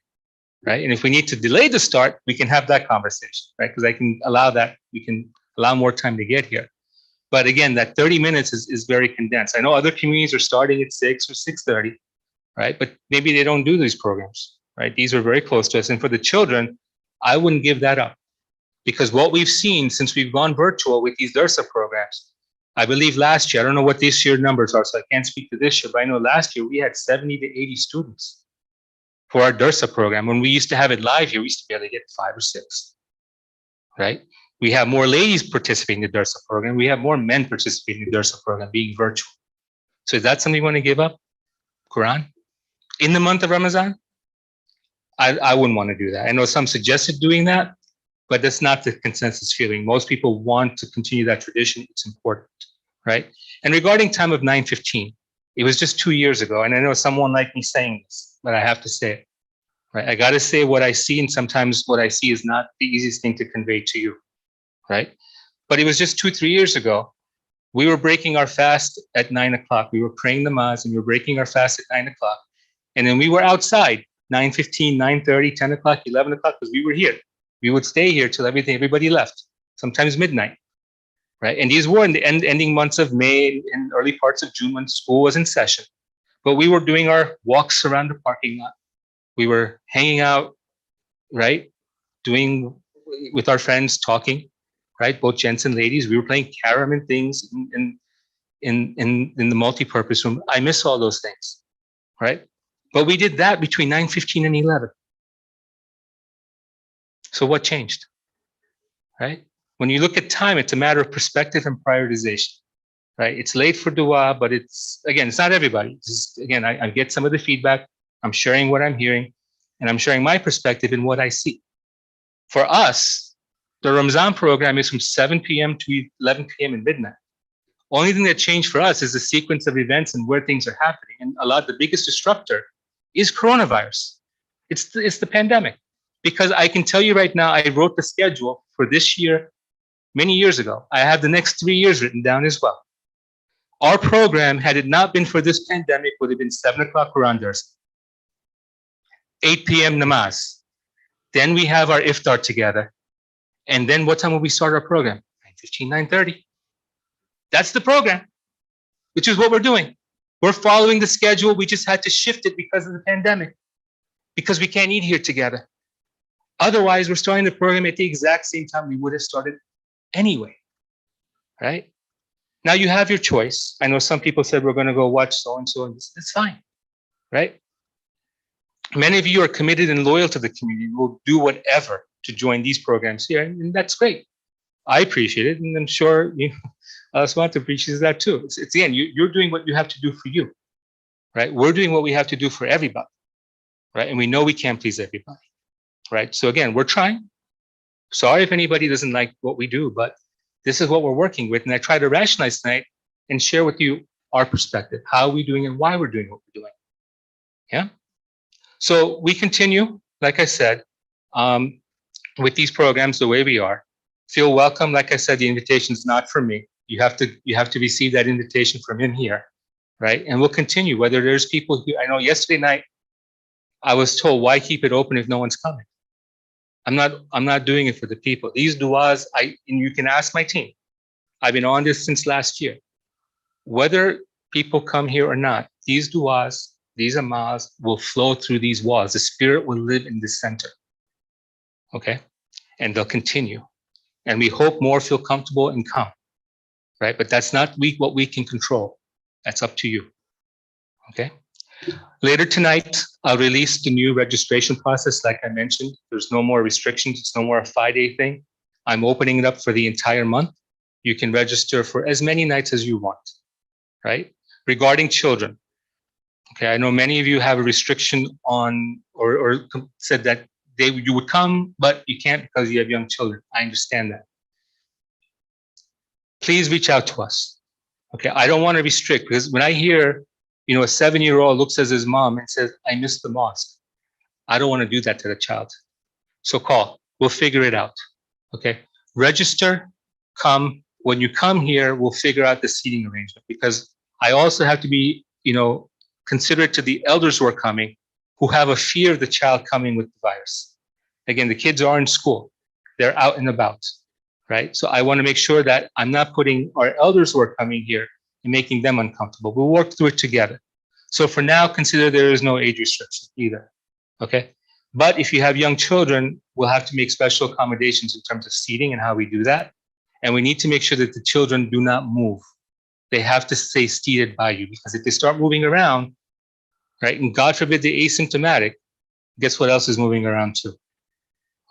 right? And if we need to delay the start, we can have that conversation, right? Because I can allow that, we can allow more time to get here. But again, that 30 minutes is very condensed. I know other communities are starting at 6 or 6:30, right? But maybe they don't do these programs, right? These are very close to us. And for the children, I wouldn't give that up. Because what we've seen since we've gone virtual with these darsa programs, I believe last year, I don't know what this year numbers are, so I can't speak to this year, but I know last year we had 70 to 80 students for our darsa program. When we used to have it live here, we used to be able to get 5 or 6, right? We have more ladies participating in the Darsa program. We have more men participating in the Darsa program, being virtual. So is that something you want to give up? Quran? In the month of Ramadan? I wouldn't want to do that. I know some suggested doing that, but that's not the consensus feeling. Most people want to continue that tradition. It's important, right? And regarding time of 9:15, it was just 2 years ago. And I know someone like me saying this, but I have to say it, right? I got to say what I see. And sometimes what I see is not the easiest thing to convey to you, right? But it was just 2-3 years ago. We were breaking our fast at 9 o'clock. We were praying namaz and we were breaking our fast at 9 o'clock. And then we were outside 9:15, 9:30, 10 o'clock, 11 o'clock, because we were here. We would stay here till everybody left, sometimes midnight, right? And these were in the ending months of May and early parts of June when school was in session. But we were doing our walks around the parking lot. We were hanging out, right? Doing with our friends, talking, right? Both gents and ladies. We were playing carom and things in the multi-purpose room. I miss all those things, right? But we did that between 9:15 and 11. So what changed, right? When you look at time, it's a matter of perspective and prioritization, right? It's late for dua, but it's not everybody. Again, I get some of the feedback. I'm sharing what I'm hearing, and I'm sharing my perspective and what I see. For us, the Ramzan program is from 7 p.m. to 11 p.m. and midnight. Only thing that changed for us is the sequence of events and where things are happening. And the biggest disruptor is coronavirus. It's the pandemic. Because I can tell you right now, I wrote the schedule for this year many years ago. I have the next 3 years written down as well. Our program, had it not been for this pandemic, would have been 7 o'clock Quran Dars, 8 p.m. namaz. Then we have our iftar together. And then what time will we start our program? 9:15, 9:30. That's the program, which is what we're doing. We're following the schedule. We just had to shift it because of the pandemic, because we can't eat here together. Otherwise, we're starting the program at the exact same time we would have started anyway, right? Now you have your choice. I know some people said we're going to go watch so-and-so, and that's fine, right? Many of you are committed and loyal to the community and will do whatever to join these programs here, and that's great. I appreciate it, and I'm sure Aswat appreciates that too. It's again, you're doing what you have to do for you, right? We're doing what we have to do for everybody, right? And we know we can't please everybody. Right. So again, we're trying. Sorry if anybody doesn't like what we do, but this is what we're working with. And I try to rationalize tonight and share with you our perspective, how we're doing and why we're doing what we're doing. Yeah. So we continue, like I said, with these programs the way we are. Feel welcome. Like I said, the invitation is not for me. You have to receive that invitation from him here. Right. And we'll continue, whether there's people here. I know yesterday night I was told, why keep it open if no one's coming? I'm not doing it for the people. These du'as, and you can ask my team. I've been on this since last year. Whether people come here or not, these du'as, these amals will flow through these walls. The spirit will live in the center. Okay? And they'll continue. And we hope more feel comfortable and come. Right? But that's not what we can control. That's up to you. Okay? Later tonight, I'll release the new registration process. Like I mentioned, there's no more restrictions. It's no more a 5-day thing. I'm opening it up for the entire month. You can register for as many nights as you want, right? Regarding children, okay, I know many of you have a restriction on, or said that you would come, but you can't because you have young children. I understand that. Please reach out to us. Okay, I don't want to restrict, because when I hear a 7-year-old looks at his mom and says, I miss the mosque. I don't want to do that to the child. So call, we'll figure it out. Okay. Register, come. When you come here, we'll figure out the seating arrangement, because I also have to be, considerate to the elders who are coming, who have a fear of the child coming with the virus. Again, the kids are in school. They're out and about, right? So I want to make sure that I'm not putting our elders who are coming here and making them uncomfortable. We'll work through it together. So for now, consider there is no age restriction either, okay? But if you have young children, we'll have to make special accommodations in terms of seating and how we do that. And we need to make sure that the children do not move. They have to stay seated by you, because if they start moving around, right, and God forbid they're asymptomatic, guess what else is moving around too?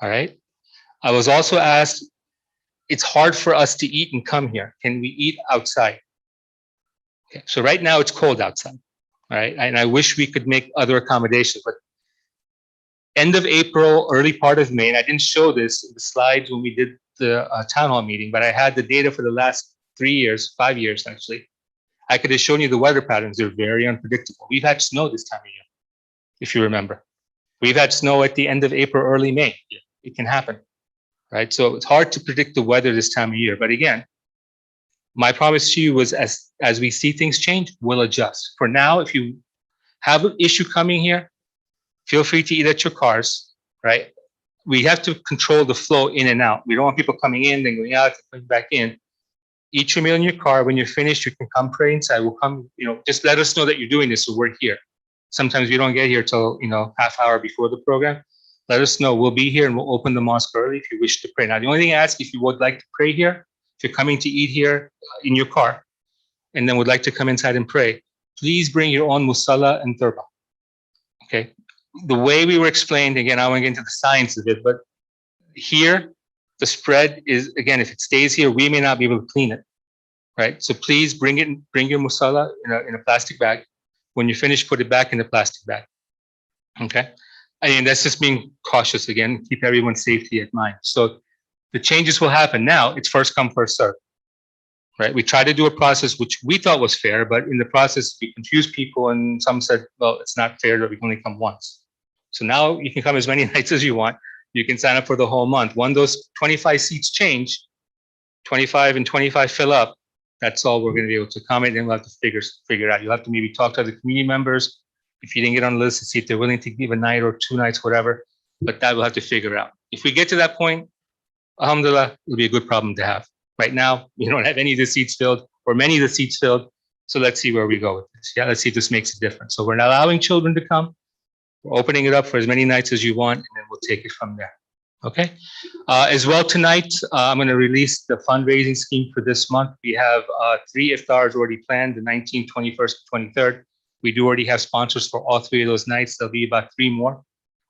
All right? I was also asked it's hard for us to eat and come here. Can we eat outside? Okay, so right now it's cold outside, right? And I wish we could make other accommodations, but end of April, early part of May, and I didn't show this in the slides when we did the town hall meeting, but I had the data for the last 3 years, 5 years actually. I could have shown you the weather patterns. They're very unpredictable. We've had snow this time of year, if you remember. We've had snow at the end of April, early May. It can happen, right? So it's hard to predict the weather this time of year. But again, my promise to you was as we see things change, we'll adjust. For now, if you have an issue coming here, feel free to eat at your cars, right? We have to control the flow in and out. We don't want people coming in, then going out, coming back in. Eat your meal in your car. When you're finished, you can come pray inside. We'll come, just let us know that you're doing this so we're here. Sometimes we don't get here till, half hour before the program. Let us know. We'll be here and we'll open the mosque early if you wish to pray. Now, the only thing I ask, if you would like to pray here, if you're coming to eat here in your car and then would like to come inside and pray, please bring your own musalla and turba. Okay. The way we were explained, again, I won't get into the science of it, but here, the spread is, again, if it stays here, we may not be able to clean it, right? So please bring your musalla in a plastic bag. When you finish, put it back in the plastic bag, okay? I mean, that's just being cautious again, keep everyone's safety at mind. So the changes will happen now. It's first come, first serve, right? We tried to do a process which we thought was fair, but in the process, we confused people and some said, well, it's not fair that we can only come once. So now you can come as many nights as you want. You can sign up for the whole month. When those 25 seats change, 25 and 25 fill up, that's all we're going to be able to accommodate, and we'll have to figure it out. You'll have to maybe talk to other community members if you didn't get on the list to see if they're willing to give a night or 2 nights, whatever. But that we'll have to figure out. If we get to that point, alhamdulillah, it'll be a good problem to have. Right now, we don't have any of the seats filled or many of the seats filled. So let's see where we go with this. Yeah, let's see if this makes a difference. So we're not allowing children to come. We're opening it up for as many nights as you want, and then we'll take it from there. Okay. As well tonight, I'm going to release the fundraising scheme for this month. We have 3 iftars already planned, the 19th, 21st, 23rd. We do already have sponsors for all 3 of those nights. There'll be about 3 more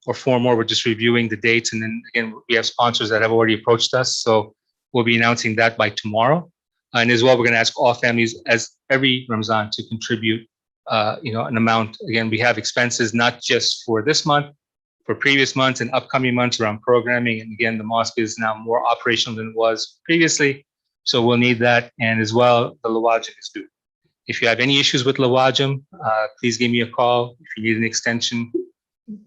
or 4 more. We're just reviewing the dates. And then again, we have sponsors that have already approached us. So we'll be announcing that by tomorrow. And as well, we're going to ask all families, as every Ramadan, to contribute an amount. Again, we have expenses not just for this month, for previous months and upcoming months around programming. And again, the mosque is now more operational than it was previously. So we'll need that. And as well, the lawajim is due. If you have any issues with lawajim, please give me a call. If you need an extension,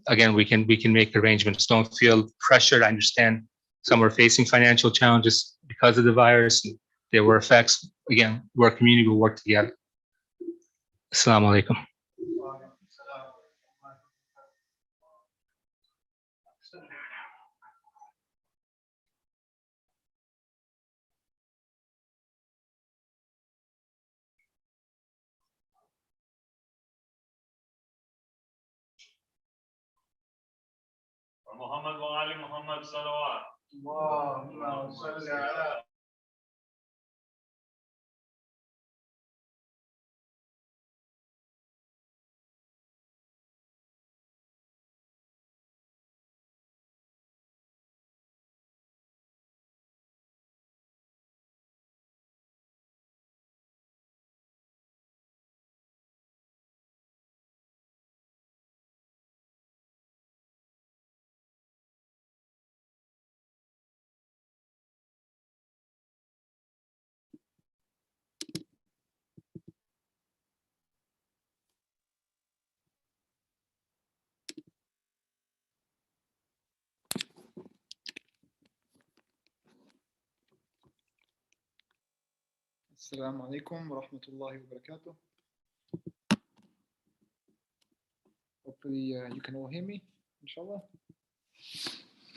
again, we can make arrangements. Don't feel pressured. I understand some are facing financial challenges because of the virus. And there were effects. Again, we're a community, we'll work together. Assalamu alaikum. محمد وآل محمد صلوات اللهم صل على السلام عليكم ورحمة الله وبركاته. Hopefully you can all hear me, inshallah.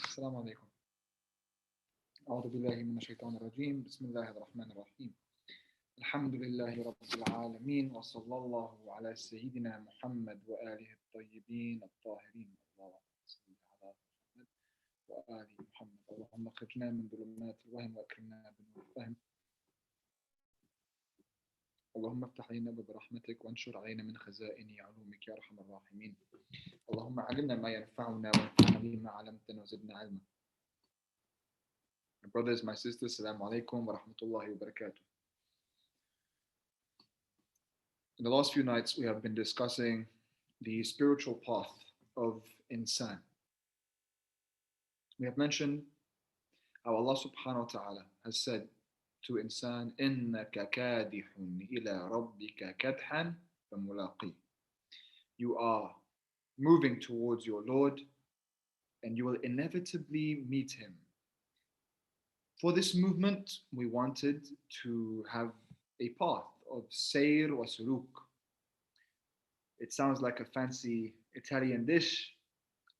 السلام عليكم. أعوذ بالله من الشيطان الرجيم. بسم الله الرحمن الرحيم. الحمد لله رب العالمين وصلى الله على سيدنا محمد وآله الطيبين الطاهرين. اللهم صل على محمد وآل محمد. اللهم اخرجنا من ظلمات الوهم وأكرمنا بنور الفهم. اللهم افتح علينا باب رحمتك وانشر علينا من خزائن علومك يا أرحم الراحمين. اللهم علمنا ما ينفعنا وانفعنا بما علمتنا وزدنا علما. My brothers, my sisters, Assalamu alaikum wa rahmatullahi wa barakatuh. In the last few nights, we have been discussing the spiritual path of insan. We have mentioned how Allah subhanahu wa ta'ala has said to insan, إِنَّكَ كَادِحٌ إِلَى رَبِّكَ كَدْحًا فَمُلَاقِيهِ. You are moving towards your Lord and you will inevitably meet him. For this movement, we wanted to have a path of sayr wa suluk. It sounds like a fancy Italian dish,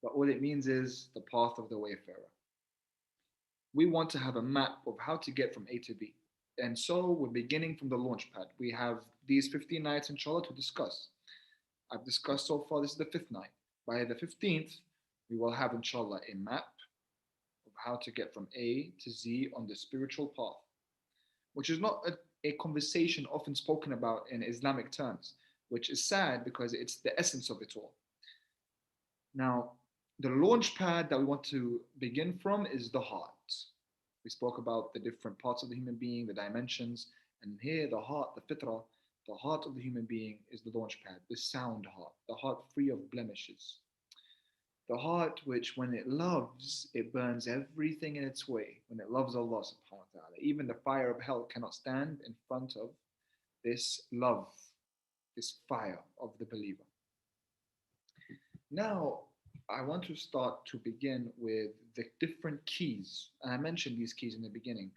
but all it means is the path of the wayfarer. We want to have a map of how to get from A to B. And so we're beginning from the launch pad. We have these 15 nights, inshallah, to discuss. I've discussed so far, this is the 5th night. By the 15th, we will have, inshallah, a map of how to get from A to Z on the spiritual path, which is not a conversation often spoken about in Islamic terms, which is sad because it's the essence of it all. Now, the launch pad that we want to begin from is the heart. We spoke about the different parts of the human being, the dimensions, and here the heart, the fitrah, the heart of the human being is the launch pad, the sound heart, the heart free of blemishes. The heart which, when it loves, it burns everything in its way. When it loves Allah subhanahu wa ta'ala, even the fire of hell cannot stand in front of this love, this fire of the believer. Now, I want to start to begin with the different keys. And I mentioned these keys in the beginning: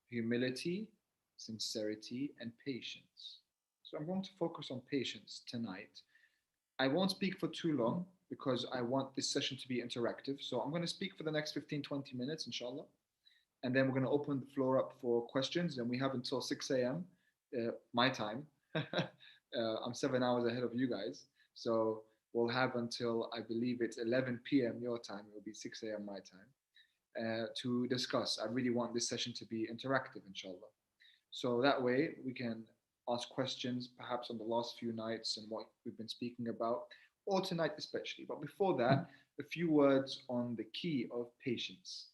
humility, sincerity, and patience. So I'm going to focus on patience tonight. I won't speak for too long because I want this session to be interactive. So I'm going to speak for the next 15-20 minutes, inshallah. And then we're going to open the floor up for questions. And we have until 6 a.m. My time. I'm 7 hours ahead of you guys. So we'll have until, I believe it's 11 p.m. your time. It will be 6 a.m. my time to discuss. I really want this session to be interactive, inshallah. So that way we can ask questions perhaps on the last few nights and what we've been speaking about, or tonight especially. But before that, a few words on the key of patience.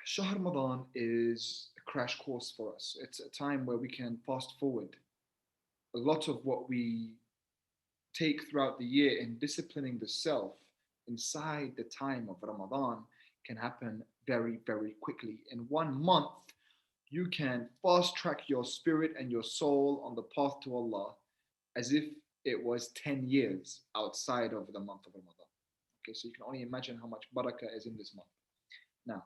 Shahr Ramadan is a crash course for us. It's a time where we can fast forward a lot of what we take throughout the year in disciplining the self inside the time of Ramadan can happen very, very quickly. In 1 month, you can fast track your spirit and your soul on the path to Allah as if it was 10 years outside of the month of Ramadan. Okay, so you can only imagine how much barakah is in this month. Now,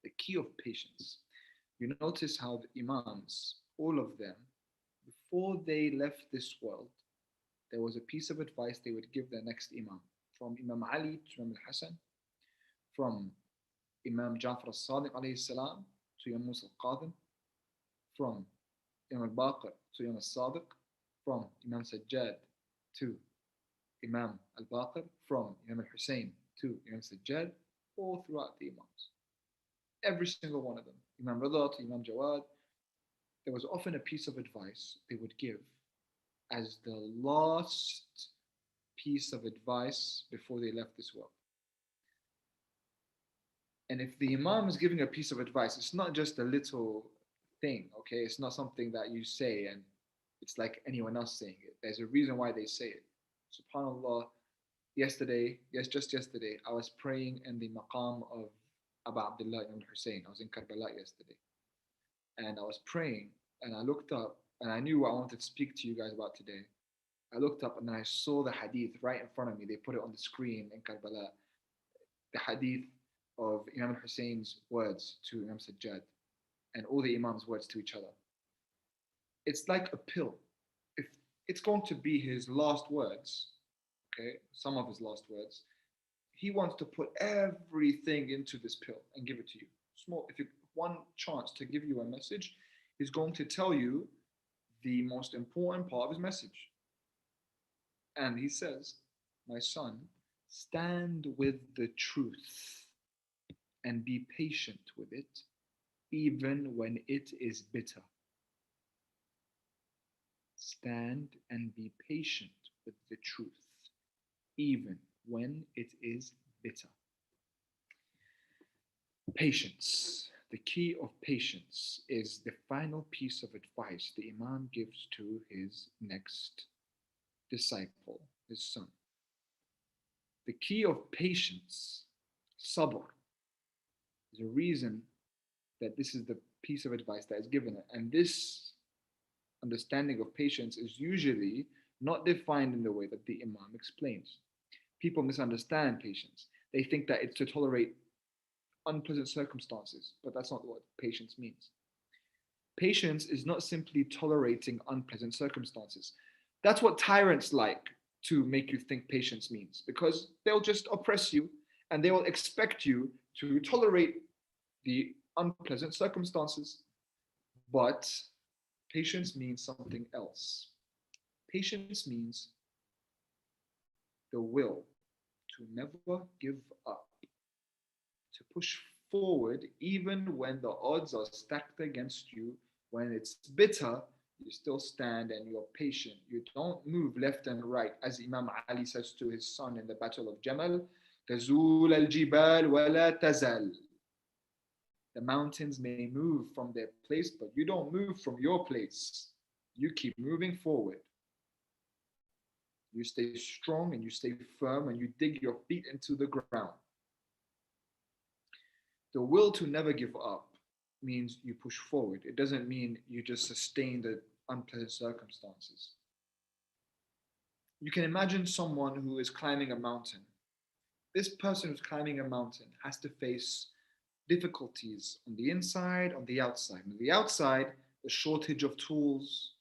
the key of patience. You notice how the Imams, all of them, before they left this world, there was a piece of advice they would give their next Imam. From Imam Ali to Imam al-Hasan, from Imam Jafar al-Sadiq alayhi salam to Imam Musa al-Qadim, from Imam al-Baqir to Imam al-Sadiq, from Imam Sajjad to Imam al-Baqir, from Imam al-Hussein to Imam Sajjad, all throughout the Imams. Every single one of them, Imam Rida to Imam Jawad, there was often a piece of advice they would give as the last piece of advice before they left this world. And if the Imam is giving a piece of advice, it's not just a little thing, okay? It's not something that you say and it's like anyone else saying it. There's a reason why they say it. SubhanAllah, just yesterday, I was praying in the maqam of Abu Abdullah ibn Hussein. I was in Karbala yesterday. And I was praying and I looked up and I knew what I wanted to speak to you guys about today. I looked up and I saw the hadith right in front of me. They put it on the screen in Karbala. The hadith of Imam al-Hussein's words to Imam Sajjad and all the Imams' words to each other. It's like a pill. If it's going to be his last words, okay, some of his last words, he wants to put everything into this pill and give it to you. Small, if you one chance to give you a message, he's going to tell you the most important part of his message. And he says, my son, stand with the truth and be patient with it, even when it is bitter. Stand and be patient with the truth, even when it is bitter. Patience. The key of patience is the final piece of advice the Imam gives to his next disciple, his son. The key of patience, sabr, is a reason that this is the piece of advice that is given. And this understanding of patience is usually not defined in the way that the Imam explains. People misunderstand patience. They think that it's to tolerate unpleasant circumstances, but that's not what patience means. Patience is not simply tolerating unpleasant circumstances. That's what tyrants like to make you think patience means, because they'll just oppress you and they will expect you to tolerate the unpleasant circumstances. But patience means something else. Patience means the will to never give up, to push forward even when the odds are stacked against you. When it's bitter, you still stand and you're patient. You don't move left and right, as Imam Ali says to his son in the Battle of Jamal, تزول الجبال ولا تزال. The mountains may move from their place, but you don't move from your place. You keep moving forward. You stay strong and you stay firm and you dig your feet into the ground. The will to never give up means you push forward. It doesn't mean you just sustain the unpleasant circumstances. You can imagine someone who is climbing a mountain. This person who's climbing a mountain has to face difficulties on the inside, on the outside. On the outside, the shortage of tools,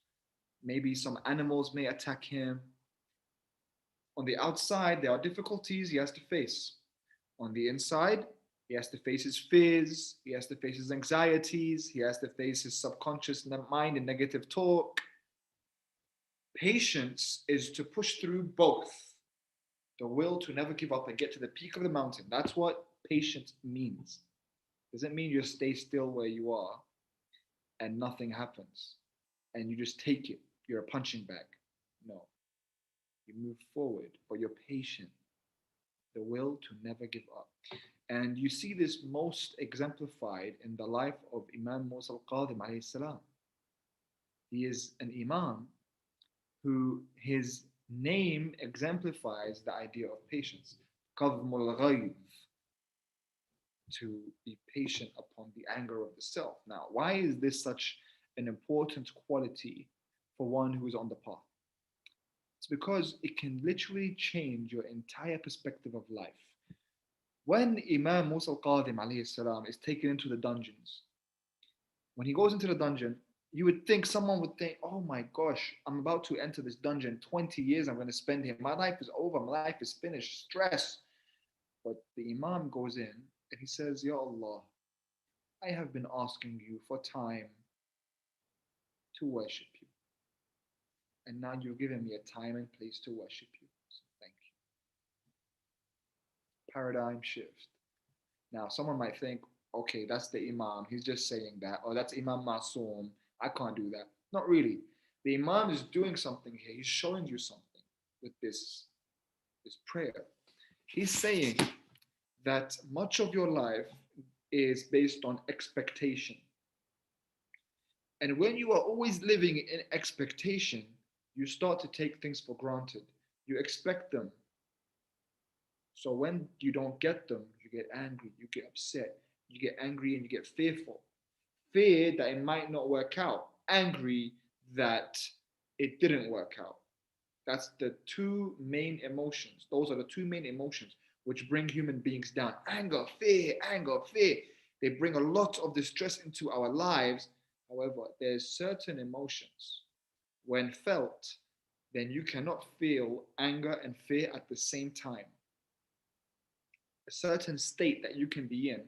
maybe some animals may attack him. On the outside, there are difficulties he has to face. On the inside, he has to face his fears, he has to face his anxieties, he has to face his subconscious mind and negative talk. Patience is to push through both. The will to never give up and get to the peak of the mountain. That's what patience means. Doesn't mean you stay still where you are and nothing happens and you just take it. You're a punching bag. No. You move forward, but you're patient. The will to never give up. And you see this most exemplified in the life of Imam Musa al-Qadim alayhi salam. He is an Imam who his name exemplifies the idea of patience. Qadmul ghayb, to be patient upon the anger of the self. Now, why is this such an important quality for one who is on the path? It's because it can literally change your entire perspective of life. When Imam Musa al-Qadim alayhi salam is taken into the dungeons, when he goes into the dungeon, you would think, someone would think, oh my gosh, I'm about to enter this dungeon, 20 years I'm going to spend here. My life is over, my life is finished, stress. But the Imam goes in and he says, Ya Allah, I have been asking you for time to worship you. And now you've given me a time and place to worship you. So thank you. Paradigm shift. Now, someone might think, okay, that's the Imam. He's just saying that. Or that's Imam Masoom. I can't do that. Not really. The Imam is doing something here. He's showing you something with this prayer. He's saying that much of your life is based on expectation. And when you are always living in expectation, you start to take things for granted. You expect them. So when you don't get them, you get angry, you get upset, you get angry and you get fearful. Fear that it might not work out. Angry that it didn't work out. That's the two main emotions. Those are the two main emotions which bring human beings down. Anger, fear, fear. They bring a lot of distress into our lives. However, there's certain emotions, when felt, then you cannot feel anger and fear at the same time. A certain state that you can be in.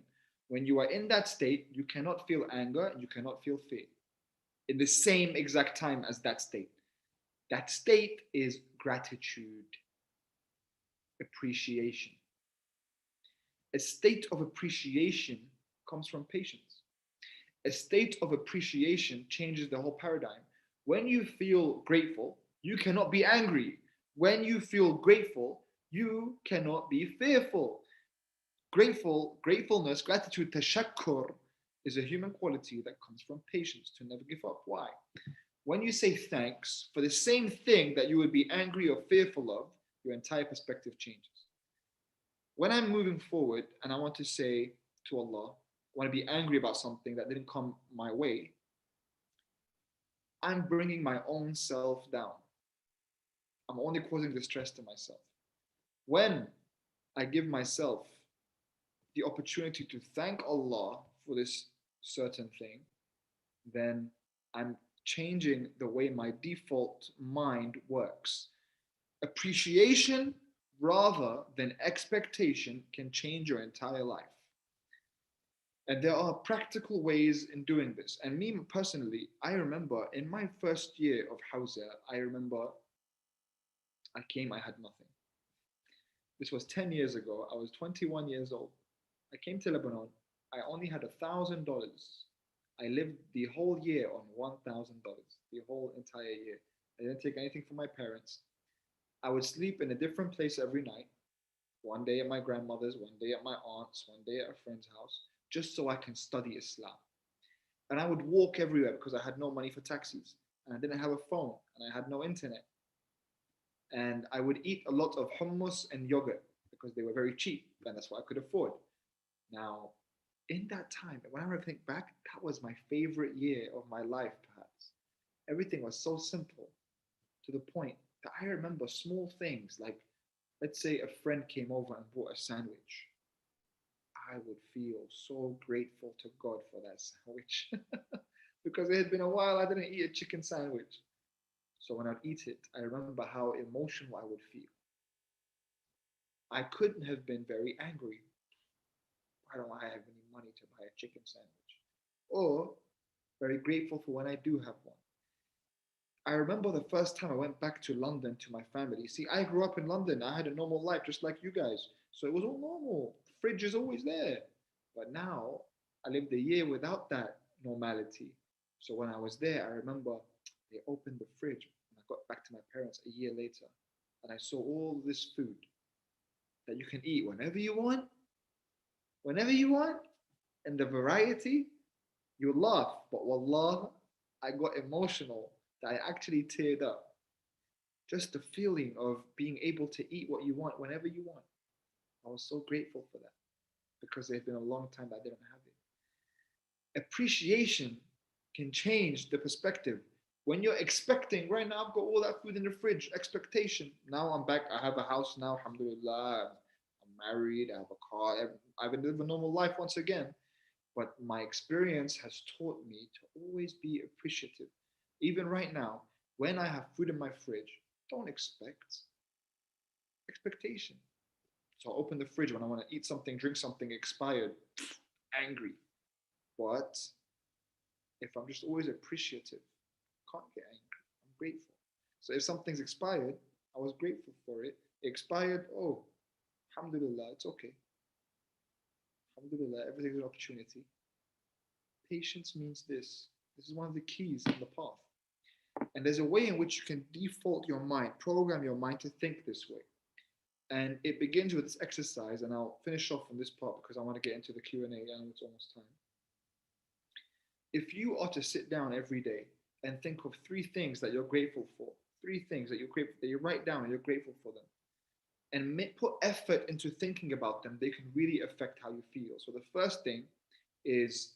When you are in that state, you cannot feel anger and you cannot feel fear in the same exact time as that state. That state is gratitude, appreciation. A state of appreciation comes from patience. A state of appreciation changes the whole paradigm. When you feel grateful, you cannot be angry. When you feel grateful, you cannot be fearful. Gratefulness, gratitude, tashakkur, is a human quality that comes from patience, to never give up. Why? When you say thanks for the same thing that you would be angry or fearful of, your entire perspective changes. When I'm moving forward and I want to say to Allah, I want to be angry about something that didn't come my way, I'm bringing my own self down. I'm only causing distress to myself. When I give myself the opportunity to thank Allah for this certain thing, then I'm changing the way my default mind works. Appreciation rather than expectation can change your entire life. And there are practical ways in doing this. And me personally, I remember in my first year of Hausa, I remember I had nothing. This was 10 years ago. I was 21 years old. I came to Lebanon. I only had $1,000. I lived the whole year on $1,000, the whole entire year. I didn't take anything from my parents. I would sleep in a different place every night. One day at my grandmother's, one day at my aunt's, one day at a friend's house, just so I can study Islam. And I would walk everywhere because I had no money for taxis, and I didn't have a phone, and I had no internet. And I would eat a lot of hummus and yogurt because they were very cheap, and that's what I could afford. Now, in that time, when I think back, that was my favorite year of my life, perhaps. Everything was so simple, to the point that I remember small things like, let's say a friend came over and bought a sandwich. I would feel so grateful to God for that sandwich because it had been a while I didn't eat a chicken sandwich. So when I'd eat it, I remember how emotional I would feel. I couldn't have been very angry. Why don't I have any money to buy a chicken sandwich? Or very grateful for when I do have one. I remember the first time I went back to London to my family. See, I grew up in London. I had a normal life just like you guys. So it was all normal. The fridge is always there. But now I lived a year without that normality. So when I was there, I remember they opened the fridge and I got back to my parents a year later and I saw all this food that you can eat whenever you want, and the variety, you laugh. But wallah, I got emotional that I actually teared up. Just the feeling of being able to eat what you want whenever you want. I was so grateful for that because it had been a long time that I didn't have it. Appreciation can change the perspective. When you're expecting, right now I've got all that food in the fridge, expectation. Now I'm back, I have a house now, alhamdulillah. I'm married, I have a car, I've lived a normal life once again. But my experience has taught me to always be appreciative. Even right now, when I have food in my fridge, don't expect expectation. So I open the fridge when I want to eat something, drink something expired, angry. But if I'm just always appreciative, I can't get angry. I'm grateful. So if something's expired, I was grateful for it. It expired, oh, alhamdulillah, it's okay. Alhamdulillah, everything's an opportunity. Patience means this. This is one of the keys in the path. And there's a way in which you can default your mind, program your mind to think this way. And it begins with this exercise, and I'll finish off on this part because I want to get into the Q&A and it's almost time. If you are to sit down every day and think of 3 things that you're grateful for, 3 things that you're grateful that you write down and you're grateful for them, and put effort into thinking about them, they can really affect how you feel. So the first thing is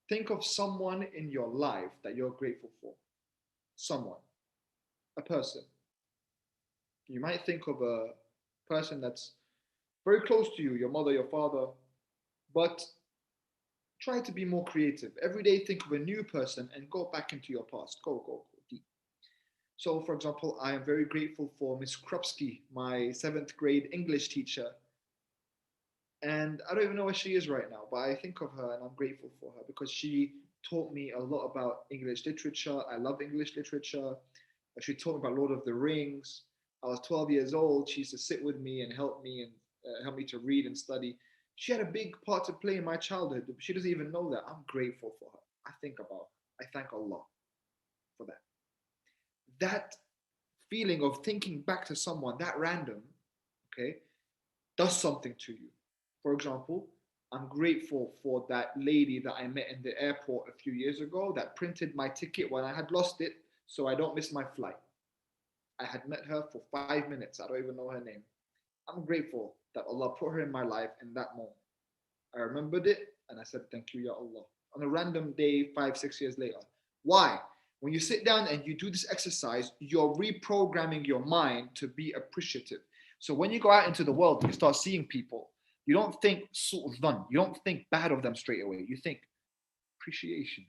think of someone in your life that you're grateful for. Someone, a person. You might think of a person that's very close to you, your mother, your father, but try to be more creative. Every day, think of a new person and go back into your past. Go deep. So, for example, I am very grateful for Miss Krupski, my 7th grade English teacher. And I don't even know where she is right now, but I think of her and I'm grateful for her because she taught me a lot about English literature. I love English literature. She taught me about Lord of the Rings. I was 12 years old. She used to sit with me and help me to read and study. She had a big part to play in my childhood. She doesn't even know that. I'm grateful for her. I thank Allah for that. That feeling of thinking back to someone that random, okay, does something to you. For example, I'm grateful for that lady that I met in the airport a few years ago that printed my ticket when I had lost it so I don't miss my flight. I had met her for 5 minutes. I don't even know her name. I'm grateful that Allah put her in my life in that moment. I remembered it and I said, thank you, Ya Allah. On a random day, 5, 6 years later. Why? When you sit down and you do this exercise, you're reprogramming your mind to be appreciative. So when you go out into the world and you start seeing people, you don't think su'dhan, you don't think bad of them straight away. You think appreciation.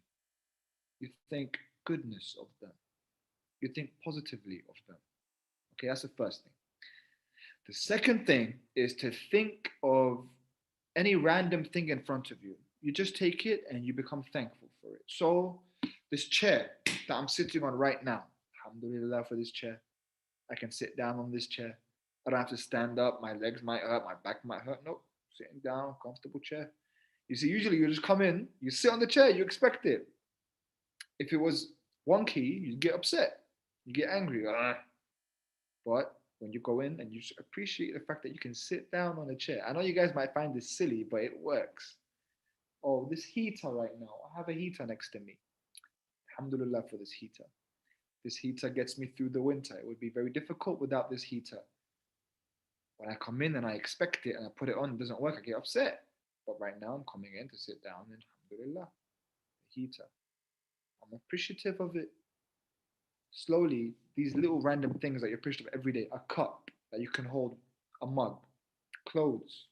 You think goodness of them. You think positively of them. Okay, that's the first thing. The second thing is to think of any random thing in front of you. You just take it and you become thankful for it. So this chair that I'm sitting on right now, alhamdulillah for this chair. I can sit down on this chair. I don't have to stand up. My legs might hurt. My back might hurt. Nope. Sitting down, comfortable chair. You see, usually you just come in, you sit on the chair, you expect it. If it was wonky, you get upset. You get angry. But when you go in and you appreciate the fact that you can sit down on a chair. I know you guys might find this silly, but it works. Oh, this heater right now. I have a heater next to me. Alhamdulillah for this heater. This heater gets me through the winter. It would be very difficult without this heater. When I come in and I expect it and I put it on, it doesn't work, I get upset. But right now I'm coming in to sit down and alhamdulillah, the heater. I'm appreciative of it. Slowly, these little random things that you're appreciative of every day, a cup that you can hold, a mug, clothes,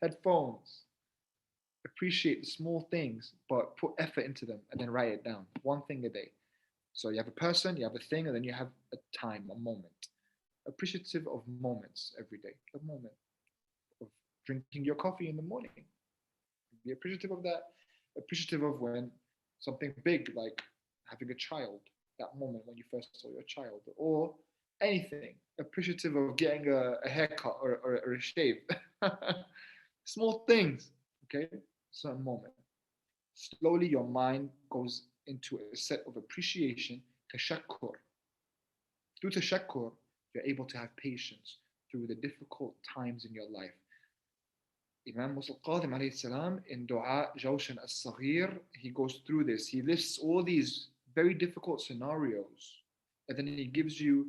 headphones. Appreciate the small things, but put effort into them and then write it down. One thing a day. So you have a person, you have a thing, and then you have a time, a moment. Appreciative of moments every day. A moment of drinking your coffee in the morning. Be appreciative of that. Appreciative of when something big like having a child, that moment when you first saw your child, or anything. Appreciative of getting a haircut or a shave. Small things, okay? Certain moment. Slowly your mind goes into a set of appreciation, tashakkur. Through tashakkur, you're able to have patience through the difficult times in your life. Imam Musa al-Qadim alayhi salam in Dua Jawshan al-Saghir, he goes through this. He lists all these very difficult scenarios and then he gives you,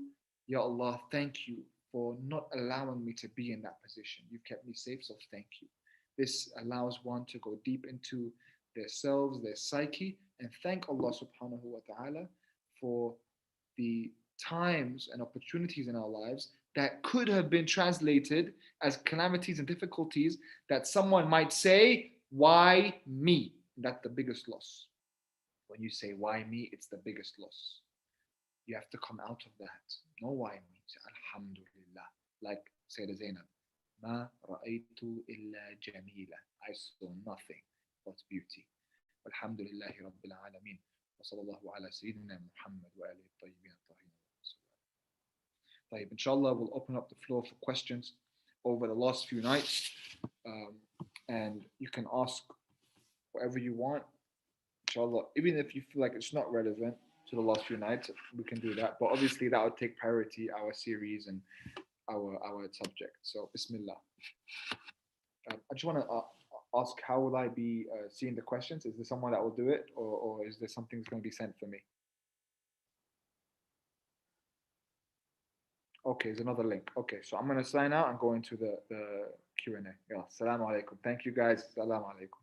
Ya Allah, thank you for not allowing me to be in that position. You've kept me safe, so thank you. This allows one to go deep into themselves, their psyche, and thank Allah subhanahu wa ta'ala for the times and opportunities in our lives that could have been translated as calamities and difficulties that someone might say, why me? That's the biggest loss. When you say, why me? It's the biggest loss. You have to come out of that. No, why me? Say, Alhamdulillah. Like Sayyida Zainab. Ma ra'aytu illa jamila. I saw nothing but beauty. Alhamdulillahi Rabbil Alameen. وصلى الله على سيدنا محمد وآله الطيبين الطاهرين. طيب, inshallah, we'll open up the floor for questions over the last few nights. And you can ask whatever you want. Inshallah, even if you feel like it's not relevant to the last few nights, we can do that. But obviously that would take priority, our series and our subject. So, Bismillah. I just want to ask, how will I be seeing the questions? Is there someone that will do it, or is there something that's going to be sent for me? Okay, there's another link. Okay, so I'm going to sign out and go into the Q&A. Yeah, Assalamu alaikum. Thank you guys. Assalamu alaikum.